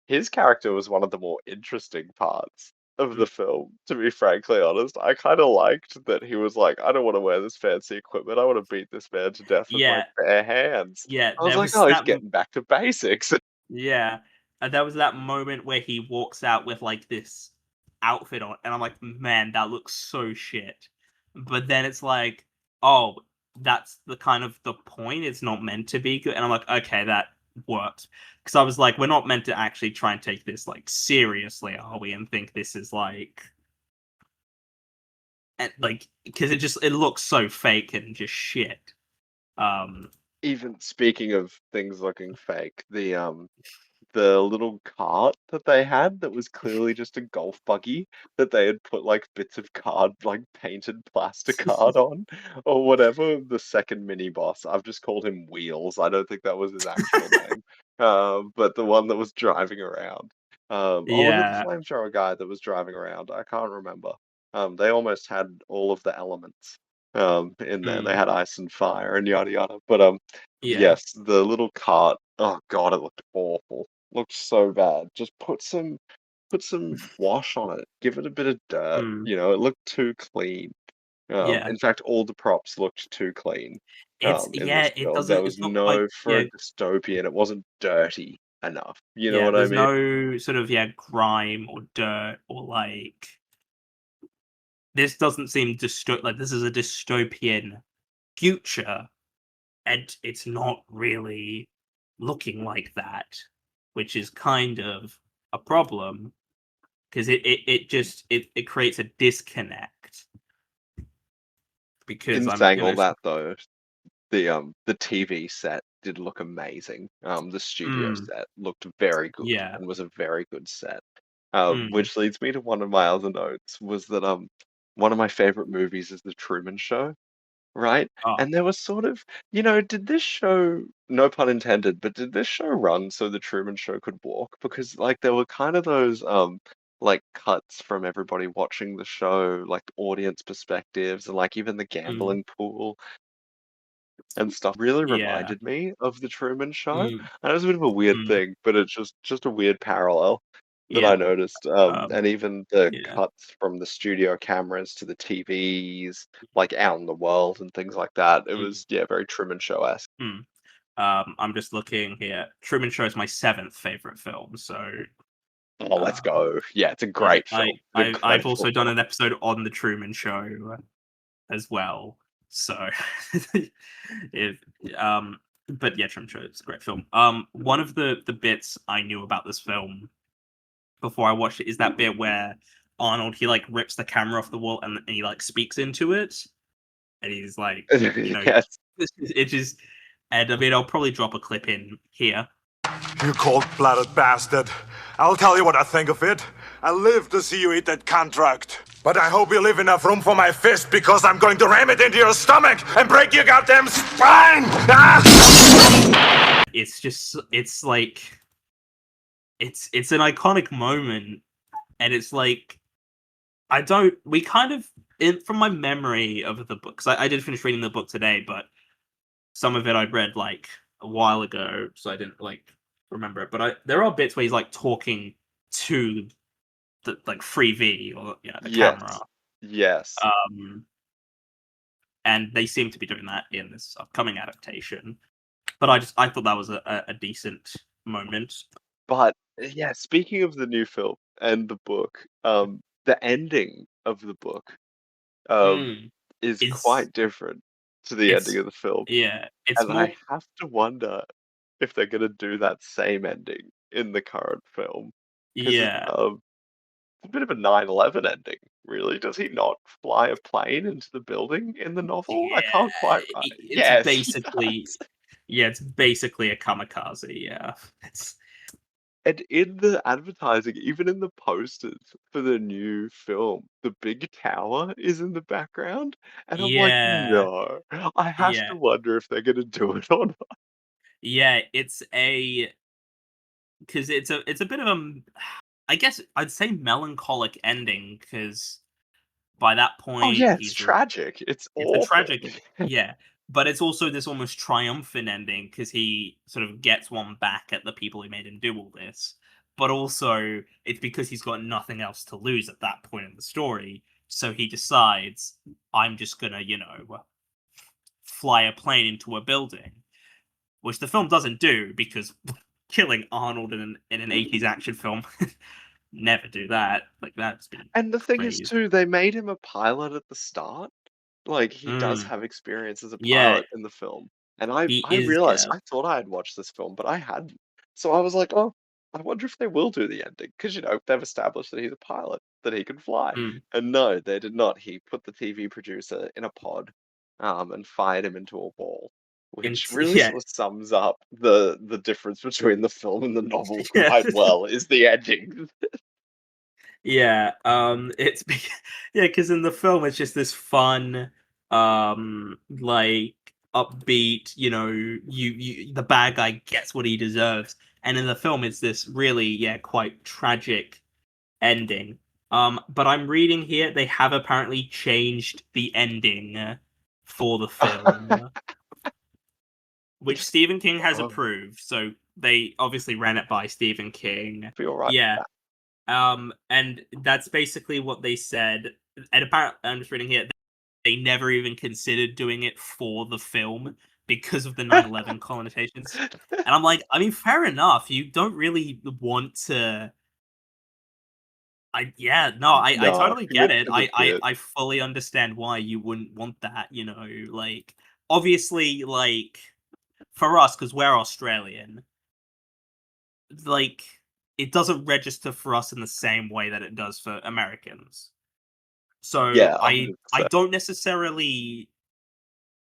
his character was one of the more interesting parts of mm, the film, to be frankly honest. I kind of liked that he was like, I don't want to wear this fancy equipment. I want to beat this man to death with my yeah, bare hands. yeah. I was There like, was oh, he's getting back to basics. yeah, there was that moment where he walks out with like this. outfit on, and I'm like, man, that looks so shit. But then it's like, oh, that's the kind of the point. It's not meant to be good, and I'm like, okay, that works. Because I was like, we're not meant to actually try and take this like seriously, are we? And think this is like, and like, because it looks so fake and just shit. Um, Even speaking of things looking fake, the little cart that they had that was clearly just a golf buggy that they had put like bits of card, like painted plasticard on or whatever. The second mini boss, I've just called him Wheels. I don't think that was his actual name. But the one that was driving around. Or was it the yeah. flamethrower guy that was driving around? I can't remember. They almost had all of the elements in there. They Mm, had ice and fire and yada yada. But yeah. yes, the little cart. Oh God, it looked awful. Looked so bad. Just put some wash on it. Give it a bit of dirt. Mm, It looked too clean. yeah. In fact, all the props looked too clean. In Yeah, this it film, there doesn't. was It's not quite. no for Yeah, a dystopian. It wasn't dirty enough. You know yeah. what I There's mean? no sort of grime or dirt or like. This doesn't seem like this is a dystopian future, and it's not really looking like that, which is kind of a problem because it creates a disconnect because In I'm saying all gonna. that, though, the TV set did look amazing. The studio Mm, set looked very good yeah. and was a very good set. Mm, Which leads me to one of my other notes was that one of my favorite movies is The Truman Show, right? oh, And there was sort of, did this show, no pun intended, but did this show run so The Truman Show could walk? Because like there were kind of those like cuts from everybody watching the show, like audience perspectives and like even the mm, gambling pool and stuff really yeah. reminded me of the Truman Show. Mm, And it was a bit of a weird mm, thing, but it's just a weird parallel that yeah. I noticed. Um, And even the yeah. cuts from the studio cameras to the TVs, like out in the world and things like that. It Mm, was, yeah, very Truman Show-esque. mm. I'm just looking here. Truman Show is my seventh favorite film, so Oh, let's um, go. Yeah, it's a I great I film. It's a I I've great also done film. an episode on the Truman Show as well. So if but yeah, Truman Show is a great film. One of the bits I knew about this film before I watched it is that bit where Arnold he like rips the camera off the wall and he like speaks into it, and he's like, you know, Yes. it just. And I mean, I'll probably drop a clip in here. You cold-blooded bastard. I'll tell you what I think of it. I live to see you eat that contract. But I hope you leave enough room for my fist because I'm going to ram it into your stomach and break your goddamn spine! Ah! It's like it's an iconic moment, and it's like I don't we kind of from my memory of the book, 'cause I did finish reading the book today, but some of it I'd read like a while ago, so I didn't like remember it. But there are bits where he's like talking to the like free V or the camera, Yes. Yes. um, and they seem to be doing that in this upcoming adaptation. But I thought that was a decent moment. But yeah, speaking of the new film and the book, the ending of the book um, Mm, is is quite different to the ending it's of the film, yeah, it's and I more have to wonder if they're gonna do that same ending in the current film because it's yeah, a bit of a 9/11 ending, really. Does he not fly a plane into the building in the novel? I yeah. can't quite. It's Yes, he basically does. it's basically a kamikaze. Yeah, it's And in the advertising, even in the posters for the new film, the big tower is in the background, and I'm like, yeah, "No." I have yeah, to wonder if they're gonna do it or not. yeah. It's a because it's a bit of I guess I'd say melancholic ending because by that Oh, point yeah, it's tragic. It's it's a awful. tragic, yeah, but it's also this almost triumphant ending because he sort of gets one back at the people who made him do all this. But also, it's because he's got nothing else to lose at that point in the story. So he decides, I'm just gonna, fly a plane into a building, which the film doesn't do because killing Arnold in an 80s action film never do that. Like that's been And the thing is, crazy. too, they made him a pilot at the start. Like, he does Mm. have experience as a Yeah, pilot in the film. And I he I is. realized Yeah, I thought I had watched this film, but I hadn't. So I was like, "Oh, I wonder if they will do the ending because they've established that he's a pilot, that he can fly." mm. And no, they did not. He put the TV producer in a pod, and fired him into a wall, which really Yeah, sort of sums up the difference between the film and the novel yeah. quite well, is the ending. Yeah, it's yeah, because in the film it's just this fun, like upbeat, the bad guy gets what he deserves, and in the film it's this really, yeah, quite tragic ending. But I'm reading here they have apparently changed the ending for the film, which Stephen King has Oh, approved. So they obviously ran it by Stephen King. feel right. Yeah, and that's basically what they said. And apparently, I'm just reading here, they never even considered doing it for the film because of the 9/11 connotations. And I'm like, I mean, fair enough. You don't really want to. Yeah, no, I No, totally get commit it. to the bit. I fully understand why you wouldn't want that. Like obviously, like for us because we're Australian, like it doesn't register for us in the same way that it does for Americans. So Yeah, I 100%. don't necessarily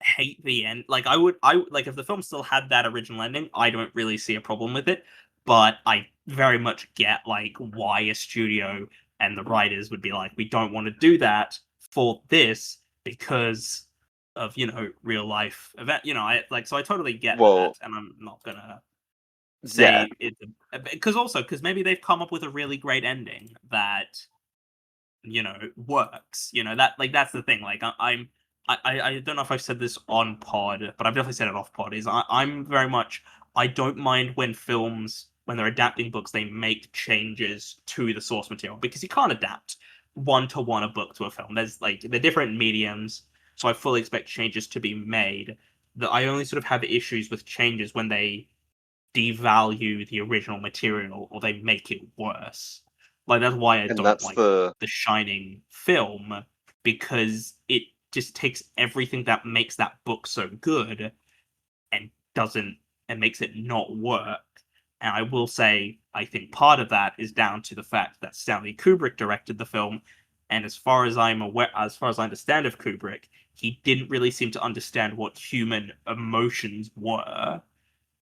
hate the end. Like like if the film still had that original ending, I don't really see a problem with it. But I very much get like why a studio and the writers would be like, we don't want to do that for this because of real life event. I like so I totally get Well, that, and I'm not gonna yeah, say it because maybe they've come up with a really great ending that works. That's the thing. Like I don't know if I've said this on pod, but I've definitely said it off pod. I'm very much I don't mind when films when they're adapting books they make changes to the source material because you can't adapt one to one a book to a film. There's like they're different mediums, so I fully expect changes to be made. That I only sort of have issues with changes when they devalue the original material or they make it worse. Like that's why I and don't that's like the the Shining film because it just takes everything that makes that book so good and doesn't and makes it not work. And I will say I think part of that is down to the fact that Stanley Kubrick directed the film and as far as I understand of Kubrick, he didn't really seem to understand what human emotions were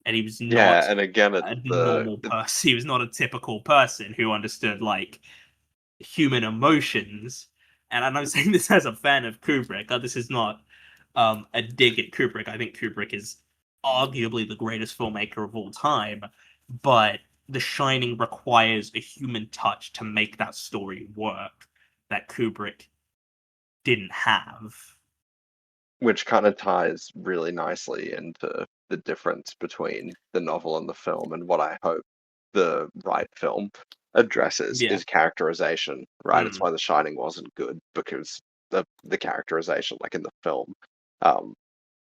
and he was not yeah, and again, a normal person. He was not a typical person who understood like human emotions. And I'm saying this as a fan of Kubrick. This is not a dig at Kubrick. I think Kubrick is arguably the greatest filmmaker of all time. But The Shining requires a human touch to make that story work that Kubrick didn't have. which kind of ties really nicely into the difference between the novel and the film, and what I hope the right film addresses Yeah. is characterization, right? It's Mm. why The Shining wasn't good because the characterization, like in the film, um,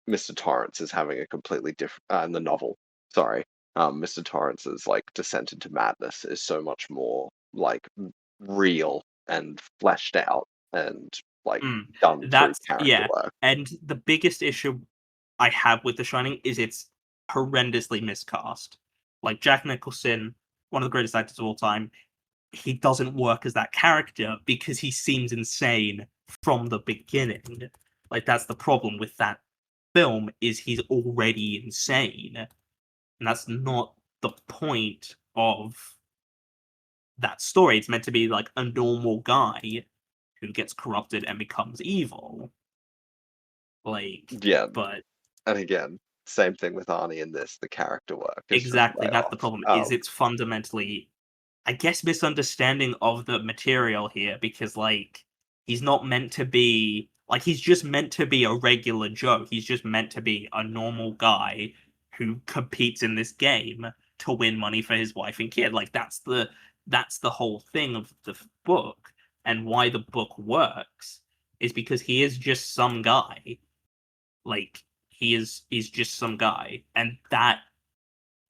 Mr. Torrance is having a completely different in the novel. Sorry, Mr. Torrance's like descent into madness is so much more like real and fleshed out and like Mm. done through That's character yeah. work. And the biggest issue I have with The Shining is it's horrendously miscast. Like Jack Nicholson, one of the greatest actors of all time, he doesn't work as that character because he seems insane from the beginning. Like that's the problem with that film is he's already insane. And that's not the point of that story. It's meant to be like a normal guy who gets corrupted and becomes evil. Like, Yeah, but and again, same thing with Arnie in this. The character work is just exactly way that's the off. problem. Is it's fundamentally, I guess, misunderstanding of the material here because like he's not meant to be like he's just meant to be a regular Joe. He's just meant to be a normal guy who competes in this game to win money for his wife and kid. Like that's the whole thing of the book and why the book works is because he is just some guy. Like he's just some guy, and that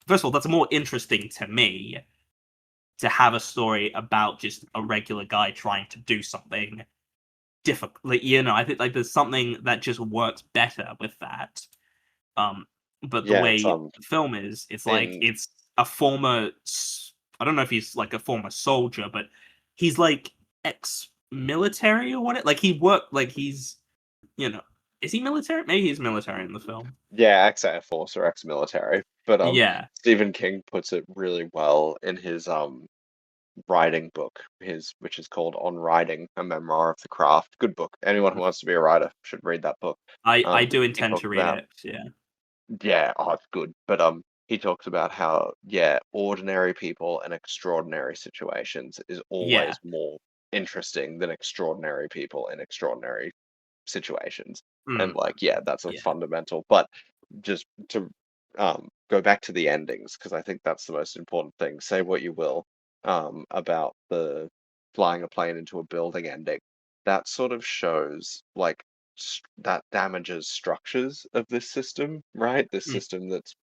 first of all, that's more interesting to me to have a story about just a regular guy trying to do something difficult. Like, I think like there's something that just works better with that. But the Yeah, it's way the film is, it's like in it's a former. I don't know if he's like a former soldier, but he's like ex-military or what? Like he worked. Like he's is he military? Maybe he's military in the film. yeah, ex-Air Force or ex-military. But Yeah. Stephen King puts it really well in his writing book, which is called On Writing, A Memoir of the Craft. Good book. Anyone who wants to be a writer should read that book. I do He intend talks to read about it. Yeah. yeah, oh, it's good. But he talks about how ordinary people and extraordinary situations is Yeah. always more interesting than extraordinary people in extraordinary situations. And Mm, like, yeah, that's a yeah. fundamental. But just to go back to the endings, because I think that's the most important thing. Say what you will about the flying a plane into a building ending. That sort of shows like that damages structures of this system, right? This Mm, system that's,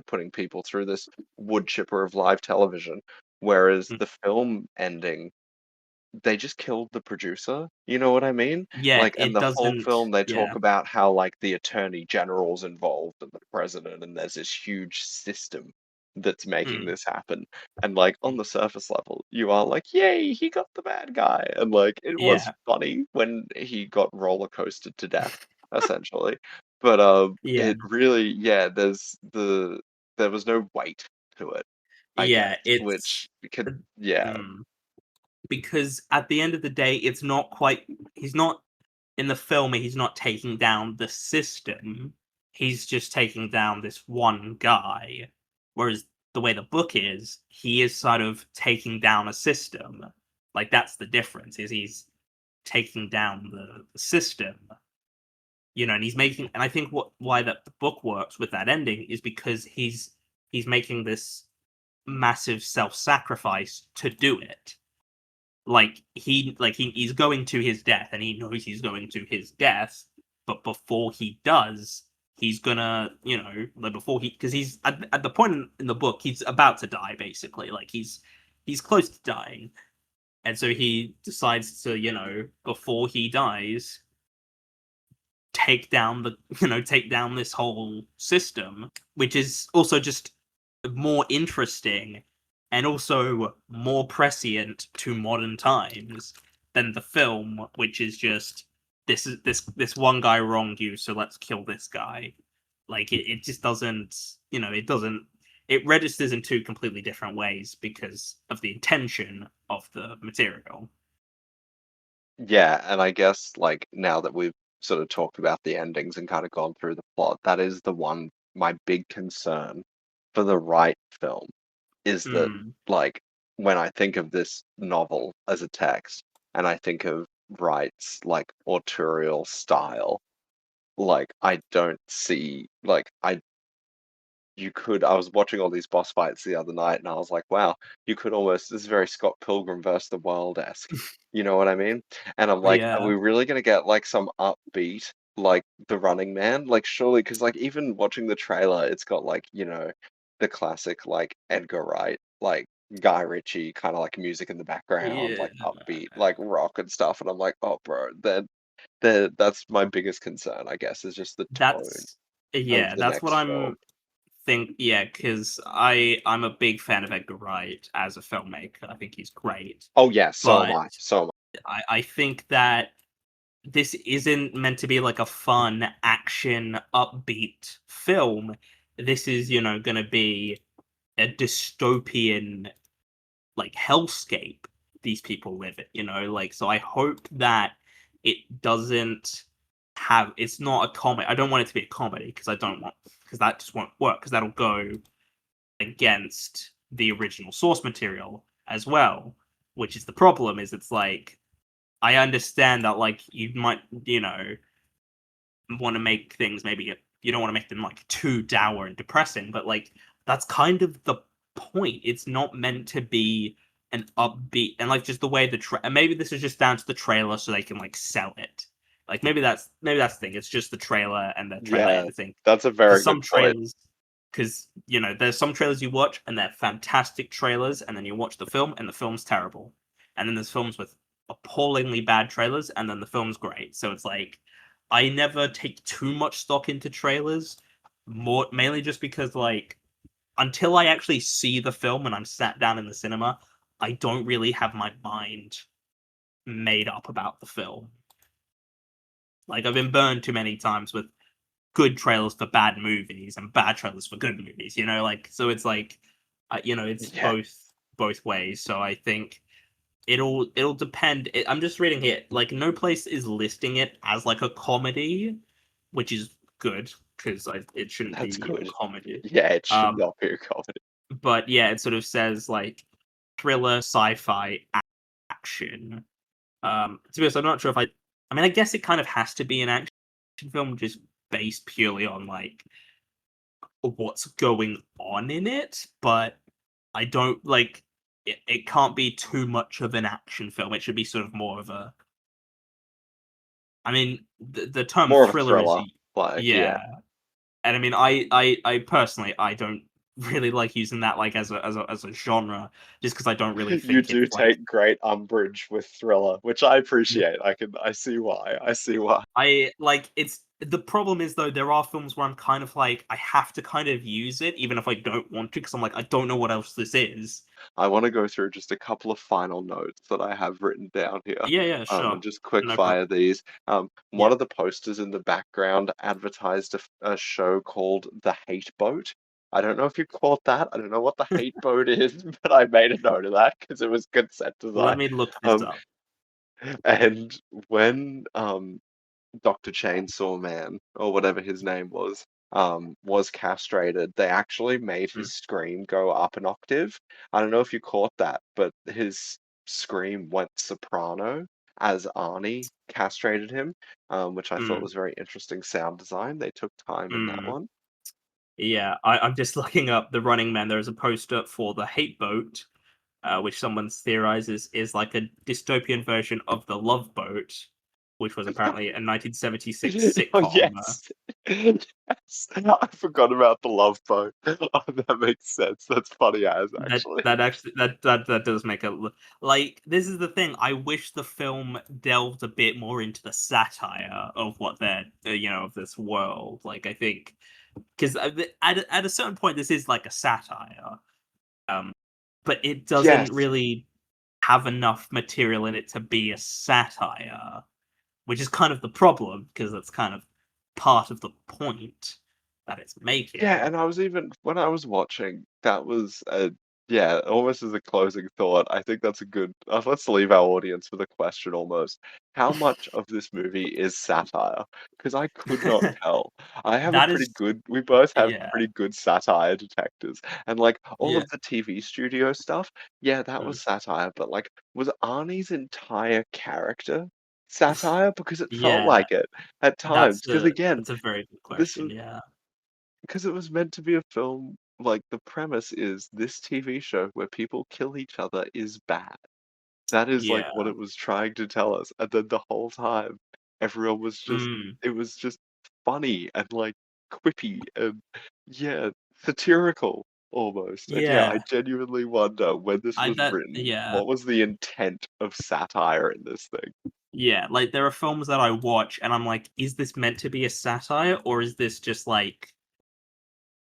putting people through this wood chipper of live television. Whereas mm. the film ending, they just killed the producer. You know what I mean? Yeah. Like, and It the whole doesn't. film, they Yeah. talk about how, like, the attorney general's involved and the president, and there's this huge system that's making Mm, this happen. And, like, on the surface level, you are like, yay, he got the bad guy. And, like, it was yeah. funny when he got roller coasted to death, essentially. But, Yeah. it really, there was no weight to it, I Yeah. guess, It's. which could, uh, yeah. Mm, because at the end of the day, it's not quite. He's not in the film. He's not taking down the system. He's just taking down this one guy. Whereas the way the book is, he is sort of taking down a system. Like that's the difference. Is he's taking down the system. And he's making. And I think why that the book works with that ending is because he's making this massive self-sacrifice to do it. He's going to his death and he knows he's going to his death, but before he does, he's gonna, like before he because he's at the point in the book he's about to die basically. Like he's close to dying. And so he decides to, before he dies, take down this whole system, which is also just more interesting and also more prescient to modern times than the film, which is just this one guy wronged you, so let's kill this guy. Like it just doesn't, it registers in two completely different ways because of the intention of the material. Yeah, and I guess like now that we've sort of talked about the endings and kind of gone through the plot, that is my big concern for the right film is that Mm, like when I think of this novel as a text and I think of Wright's like autorial style, like I don't see like I was watching all these boss fights the other night and I was like, wow, you could almost this is very Scott Pilgrim versus the World-esque. You know what I mean? And I'm like, are yeah, we really gonna get like some upbeat like The Running Man? Like surely because like even watching the trailer, it's got like, the classic like Edgar Wright, like Guy Ritchie kind of like music in the background, yeah. like upbeat, like rock and stuff. And I'm like, oh bro, that's my biggest concern, I guess, is just the tone That's of yeah, the that's what next film. I'm yeah, because I'm a big fan of Edgar Wright as a filmmaker. I think he's great, Oh yeah, so am but I. So am I think that this isn't meant to be like a fun action upbeat film. This is, going to be a dystopian like hellscape these people live in, like so I hope that it doesn't it's not a comedy. I don't want it to be a comedy because I don't want because that just won't work because that'll go against the original source material as well, which is the problem is it's like I understand that like you might, want to make things maybe you don't want to make them like too dour and depressing, but like that's kind of the point. It's not meant to be an upbeat and like just the way and maybe this is just down to the trailer so they can like sell it. Like maybe that's the thing. It's just the trailer and the trailer Yeah, editing that's a because very some good point. trailers because there's some trailers you watch and they're fantastic trailers, and then you watch the film and the film's terrible, and then there's films with appallingly bad trailers, and then the film's great. So it's like I never take too much stock into trailers, mainly just because like until I actually see the film and I'm sat down in the cinema, I don't really have my mind made up about the film. Like I've been burned too many times with good trailers for bad movies and bad trailers for good movies. Like so it's like, it's Yeah, both ways. So I think it'll depend. I'm just reading here. Like no place is listing it as like a comedy, which is good because it shouldn't that's be a good. comedy. Yeah, it should Um, not be a comedy. but yeah, it sort of says like thriller, sci-fi, action. To be honest, I'm not sure if I mean, I guess it kind of has to be an action film, just based purely on like what's going on in it. But I don't like it. Can't be too much of an action film. It should be sort of more of a. I mean, the term More of a thriller is thriller. Like, yeah. yeah, and I mean, I personally I don't really like using that like as a genre, just because I don't really You think do it's like take great umbrage with thriller, which I appreciate. I see why. I see why. I like it's the problem is though there are films where I'm kind of like I have to kind of use it even if I don't want to because I'm like I don't know what else this is. I want to go through just a couple of final notes that I have written down here, Yeah, and sure. just quick No fire problem. these. One Yeah. of the posters in the background advertised a show called The Hate Boat. I don't know if you caught that. I don't know what the Hate Boat is, but I made a note of that because it was good set Let design. me look this Um, up. and when Dr. Chainsaw Man, or whatever his name was castrated, they actually made Mm, his scream go up an octave. I don't know if you caught that, but his scream went soprano as Arnie castrated him, which I thought mm, was very interesting sound design. They took time in that mm. one. Yeah, I'm just looking up the Running Man. There is a poster for the Hate Boat, which someone theorizes is like a dystopian version of the Love Boat, which was apparently a 1976 Oh, sitcom. yes. Yes. I forgot about the love boat. Oh, that makes sense. That's funny as That actually. that actually that does make it like this is the thing. I wish the film delved a bit more into the satire of what they're of this world. Like I think because at a certain point this is like a satire, um, but it doesn't Yes. really have enough material in it to be a satire, which is kind of the problem because that's kind of part of the point that it's Yeah, making. and I was even when I was watching, that was yeah, almost as a closing thought. I think that's a good. Let's leave our audience with a question almost. How much of this movie is satire? Because I could not tell. I have a That pretty is good. We both have yeah pretty good satire detectors, and like all yeah. of the TV studio stuff. Yeah, that Mm. was satire, but like, was Arnie's entire character satire? Because it felt Yeah, like it at times. Because again, that's a very good this question, yeah. because it was meant to be a film, like, the premise is this TV show where people kill each other is bad. That is, like, what Yeah. it was trying to tell us, and then the whole time, everyone was just Mm. it was just funny and, like, quippy and, yeah, satirical almost, and, yeah, I Yeah. genuinely wonder when this I was that written, yeah. what was the intent of satire in this thing? Yeah, like, there are films that I watch and I'm like, "Is this meant to be a satire, or is this just, like,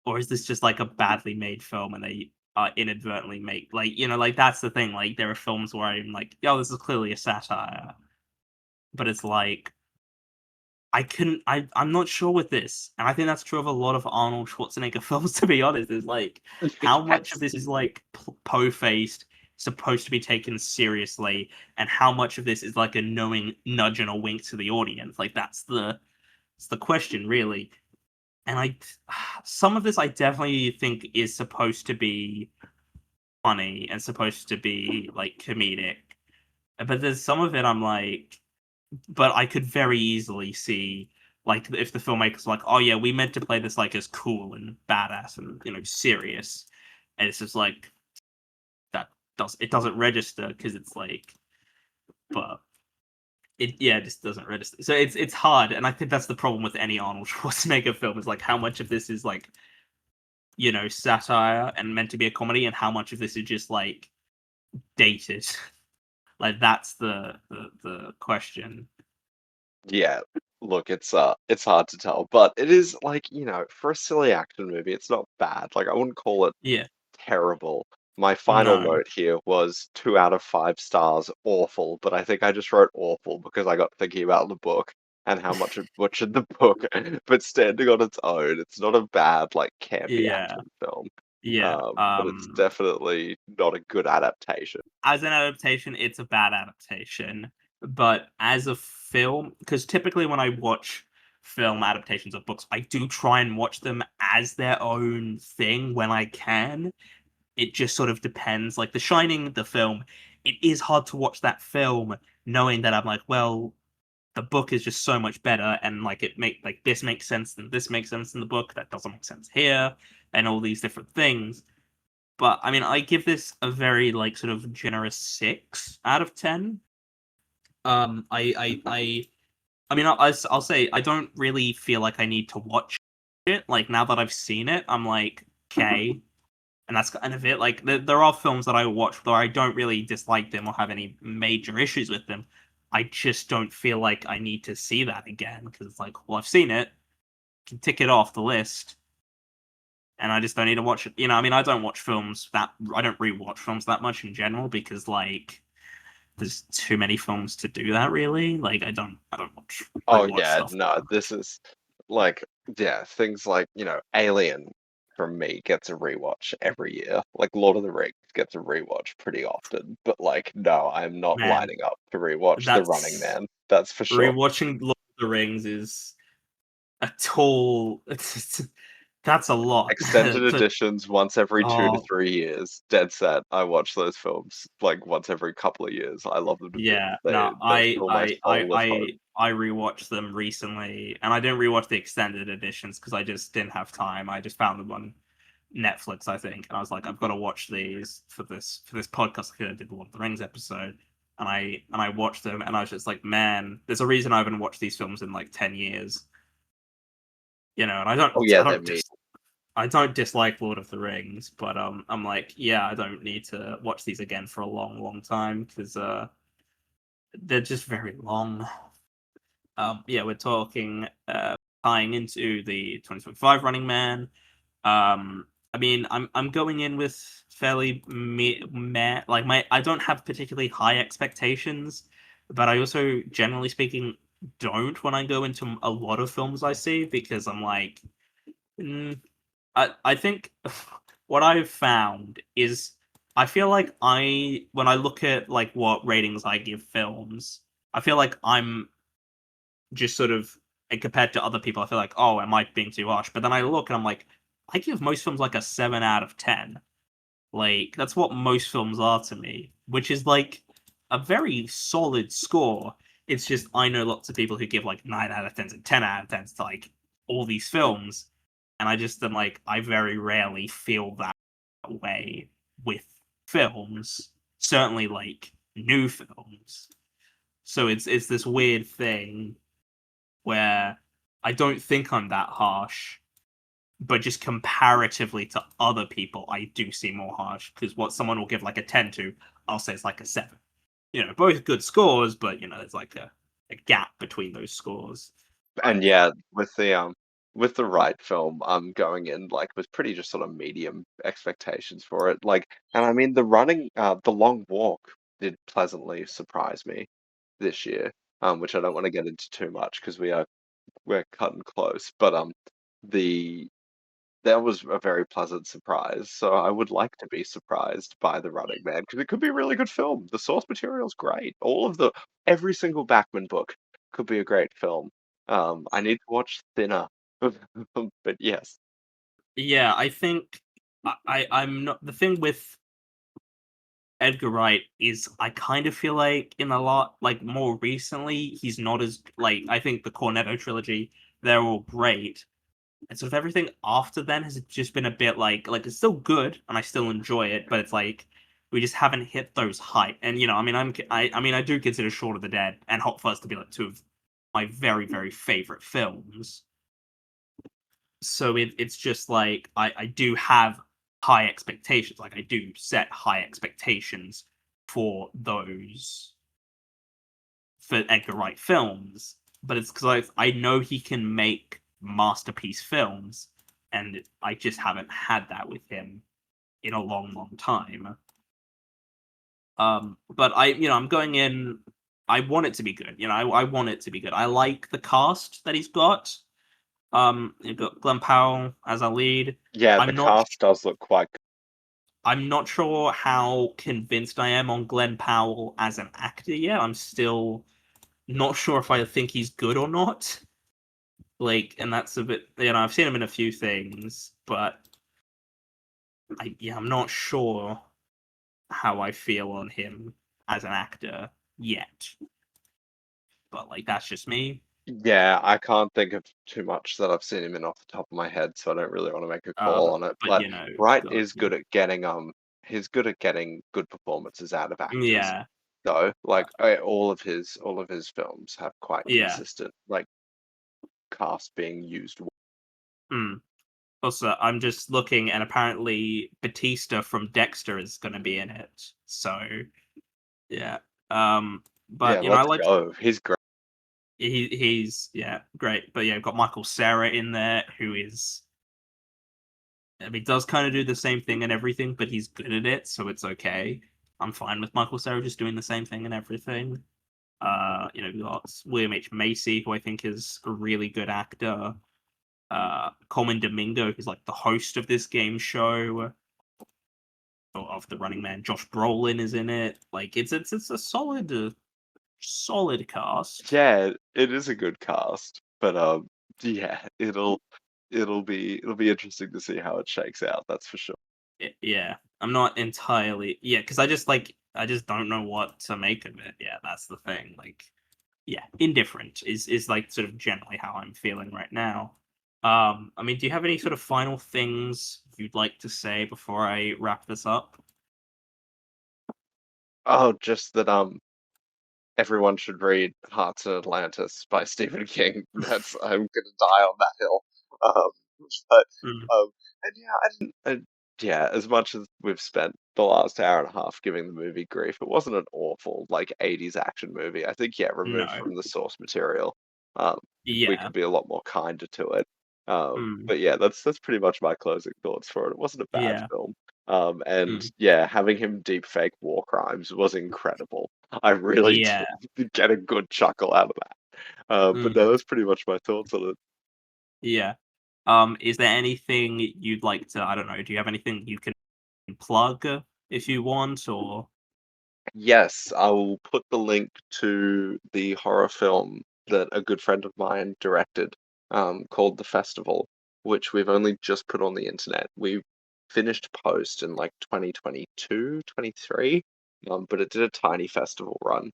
a badly made film and they, inadvertently make" like, like, that's the thing, like, there are films where I'm like, "Yo, this is clearly a satire," but it's like I'm not sure with this, and I think that's true of a lot of Arnold Schwarzenegger films, to be honest, is, like, how much of Yes. this is, like, po-faced, supposed to be taken seriously, and how much of this is, like, a knowing nudge and a wink to the audience, like, that's the question, really, and some of this I definitely think is supposed to be funny and supposed to be, like, comedic, but there's some of it I'm like but I could very easily see, like, if the filmmakers were like, "Oh, yeah, we meant to play this, like, as cool and badass and, serious," and it's just like, it doesn't register because it's like but it just doesn't register. So it's hard, and I think that's the problem with any Arnold Schwarzenegger film is, like, how much of this is, like, satire and meant to be a comedy, and how much of this is just like dated. Like that's the question. Yeah, look, it's hard to tell, but it is like, for a silly action movie, it's not bad. Like I wouldn't call it Yeah. terrible. My final No. note here was 2 out of 5 stars, awful, but I think I just wrote awful because I got thinking about the book and how much it butchered the book. But standing on its own, it's not a bad, like, campy Yeah. action film. Yeah. But it's definitely not a good adaptation. As an adaptation, it's a bad adaptation. But as a film, because typically when I watch film adaptations of books, I do try and watch them as their own thing when I can. It just sort of depends. Like The Shining, the film, it is hard to watch that film knowing that I'm like, well, the book is just so much better, and like this makes sense and this makes sense in the book that doesn't make sense here, and all these different things. But I mean, I give this a very like sort of generous 6 out of 10. I mean, I'll say I don't really feel like I need to watch it. Like now that I've seen it, I'm like, okay, and that's kind of it. Like there are films that I watch where I don't really dislike them or have any major issues with them. I just don't feel like I need to see that again because it's like, well, I've seen it, can tick it off the list, and I just don't need to watch it. I mean, I don't watch films that I don't rewatch films that much in general because like there's too many films to do that really. Like I don't Oh rewatch yeah, stuff. no, this is like, yeah, things like, Alien from me gets a rewatch every year. Like Lord of the Rings gets a rewatch pretty often. But like, no, I'm not Man, lining up to rewatch The Running that's Man. That's for sure. rewatching Lord of the Rings is a tall. That's a lot. Extended editions once every two to Oh three years. Dead set. I watch those films like once every couple of years. I love them to bits. yeah, They no, they fill my soul with hope. I rewatched them recently, and I didn't rewatch the extended editions because I just didn't have time. I just found them on Netflix, I think, and I was like, I've got to watch these for this podcast because I did the Lord of the Rings episode, and I watched them, and I was just like, man, there's a reason I haven't watched these films in like 10 years, and I don't Oh I yeah, they're don't me. dis I don't dislike Lord of the Rings, but I'm like, yeah, I don't need to watch these again for a long, long time because they're just very long. Yeah, we're talking tying into the 2025 Running Man. I mean, I'm going in with fairly meh. Like I don't have particularly high expectations, but I also, generally speaking, don't when I go into a lot of films I see because I'm like, mm, I think what I've found is I feel like when I look at like what ratings I give films, I feel like I'm just sort of, and compared to other people, I feel like, oh, am I being too harsh? But then I look and I'm like, I give most films like a 7 out of 10. Like that's what most films are to me, which is like a very solid score. It's just I know lots of people who give like 9 out of 10s and 10 out of 10s to like all these films, and I just am like I very rarely feel that way with films. Certainly like new films. So it's this weird thing where I don't think I'm that harsh, but just comparatively to other people, I do seem more harsh because what someone will give like a 10 to, I'll say it's like a 7. Both good scores, but there's like a gap between those scores. And yeah, with the right film, I'm going in like with pretty just sort of medium expectations for it. Like, and I mean the Long Walk did pleasantly surprise me this year. Which I don't want to get into too much because we're cutting close. But the that was a very pleasant surprise. So I would like to be surprised by The Running Man because it could be a really good film. The source material's great. Every single Bachman book could be a great film. I need to watch Thinner, but yes. Yeah, I think I'm not the thing with Edgar Wright is I kind of feel like in a lot like more recently he's not as like I think the Cornetto trilogy, they're all great, and sort of everything after then has just been a bit like it's still good and I still enjoy it, but it's like we just haven't hit those height. And I mean I mean I do consider Shaun of the Dead and Hot Fuzz to be like two of my very very favorite films. so it's just like I do have high expectations. Like I do set high expectations for those for Edgar Wright films, but it's because I know he can make masterpiece films, and I just haven't had that with him in a long, long time. But I'm going in. I want it to be good. I want it to be good. I like the cast that he's got. You've got Glenn Powell as our lead. Yeah, the I'm not. cast does look quite good. I'm not sure how convinced I am on Glenn Powell as an actor yet. I'm still not sure if I think he's good or not. Like, and that's a bit. I've seen him in a few things, but I'm not sure how I feel on him as an actor yet. But like, that's just me. Yeah, I can't think of too much that I've seen him in off the top of my head, so I don't really want to make a call on it. But But Wright got is good at getting he's good at getting good performances out of actors. yeah, Though, like all of his films have quite yeah. consistent like cast being used. Mm. Also, I'm just looking, and apparently Batista from Dexter is going to be in it. So yeah. Yeah, But I let's like go. He's great. he's great. But yeah, we've got Michael Cera in there, who is. I mean, does kind of do the same thing and everything, but he's good at it, so it's okay. I'm fine with Michael Cera just doing the same thing and everything. We've got William H. Macy, who I think is a really good actor. Coleman Domingo, who's like the host of this game show of the Running Man. Josh Brolin is in it. Like it's a solid cast. Yeah, it is a good cast, but yeah, it'll be interesting to see how it shakes out. That's for sure. Yeah, I'm not entirely because I just don't know what to make of it. Yeah, that's the thing. Like, yeah, indifferent is like sort of generally how I'm feeling right now. I mean, do you have any sort of final things you'd like to say before I wrap this up? Oh, just that everyone should read Hearts in Atlantis by Stephen King. That's I'm gonna die on that hill. Um, but Mm, um, and yeah, yeah, as much as we've spent the last hour and a half giving the movie grief, it wasn't an awful like 80s action movie. I think yeah, removed no. from the source material, um, we Yeah. could be a lot more kinder to it. Mm, But yeah, that's pretty much my closing thoughts for it. It wasn't a bad yeah. film. And Mm, yeah, having him deep fake war crimes was incredible. I really yeah. did get a good chuckle out of that. But Mm, no, that's pretty much my thoughts on it. yeah. Is there anything you'd like to? I don't know. Do you have anything you can plug if you want, or? Yes, I will put the link to the horror film that a good friend of mine directed, called The Festival, which we've only just put on the internet. We finished post in like 2022, 23, but it did a tiny festival run.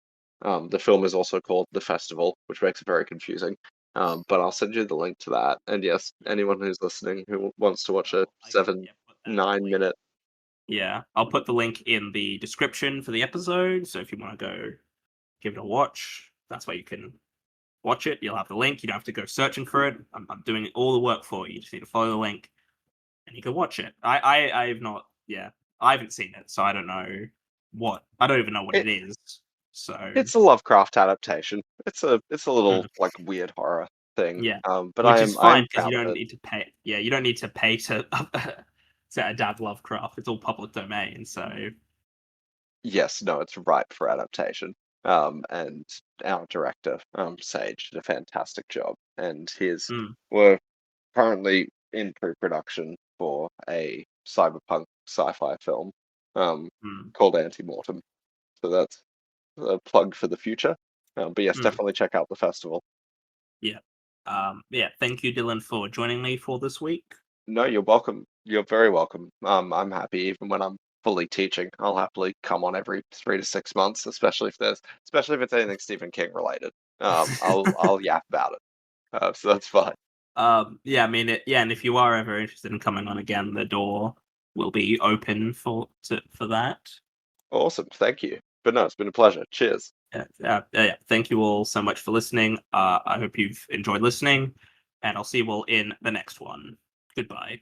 The film is also called The Festival, which makes it very confusing. But I'll send you the link to that. And yes, anyone who's listening who wants to watch a I can put that link. 9 minute. Yeah, I'll put the link in the description for the episode. So if you want to go give it a watch, that's where you can watch it. You'll have the link. You don't have to go searching for it. I'm doing all the work for you. You just need to follow the link, and you can watch it. I've not. Yeah, I haven't seen it, so I don't know what. I don't even know what it is. So It's a Lovecraft adaptation. It's a little mm, like weird horror thing. yeah, But which is I fine am because you proud of don't it. need to pay. Yeah, you don't need to pay to to adapt Lovecraft. It's all public domain. So Yes, no, it's ripe for adaptation. And our director, Sage, did a fantastic job. And his mm, we're currently in pre-production for a cyberpunk sci-fi film, mm, called Anti-Mortem. So that's a plug for the future. But yes, mm, definitely check out the festival. yeah. Yeah. Thank you, Dylan, for joining me for this week. No, you're welcome. You're very welcome. I'm happy even when I'm fully teaching. I'll happily come on every 3 to 6 months, especially if it's anything Stephen King related. I'll yap about it. So that's fine. Yeah, I mean, yeah, and if you are ever interested in coming on again, the door will be open for that. Awesome. Thank you. But no, it's been a pleasure. Cheers. Yeah, yeah. Thank you all so much for listening. I hope you've enjoyed listening. and I'll see you all in the next one. Goodbye.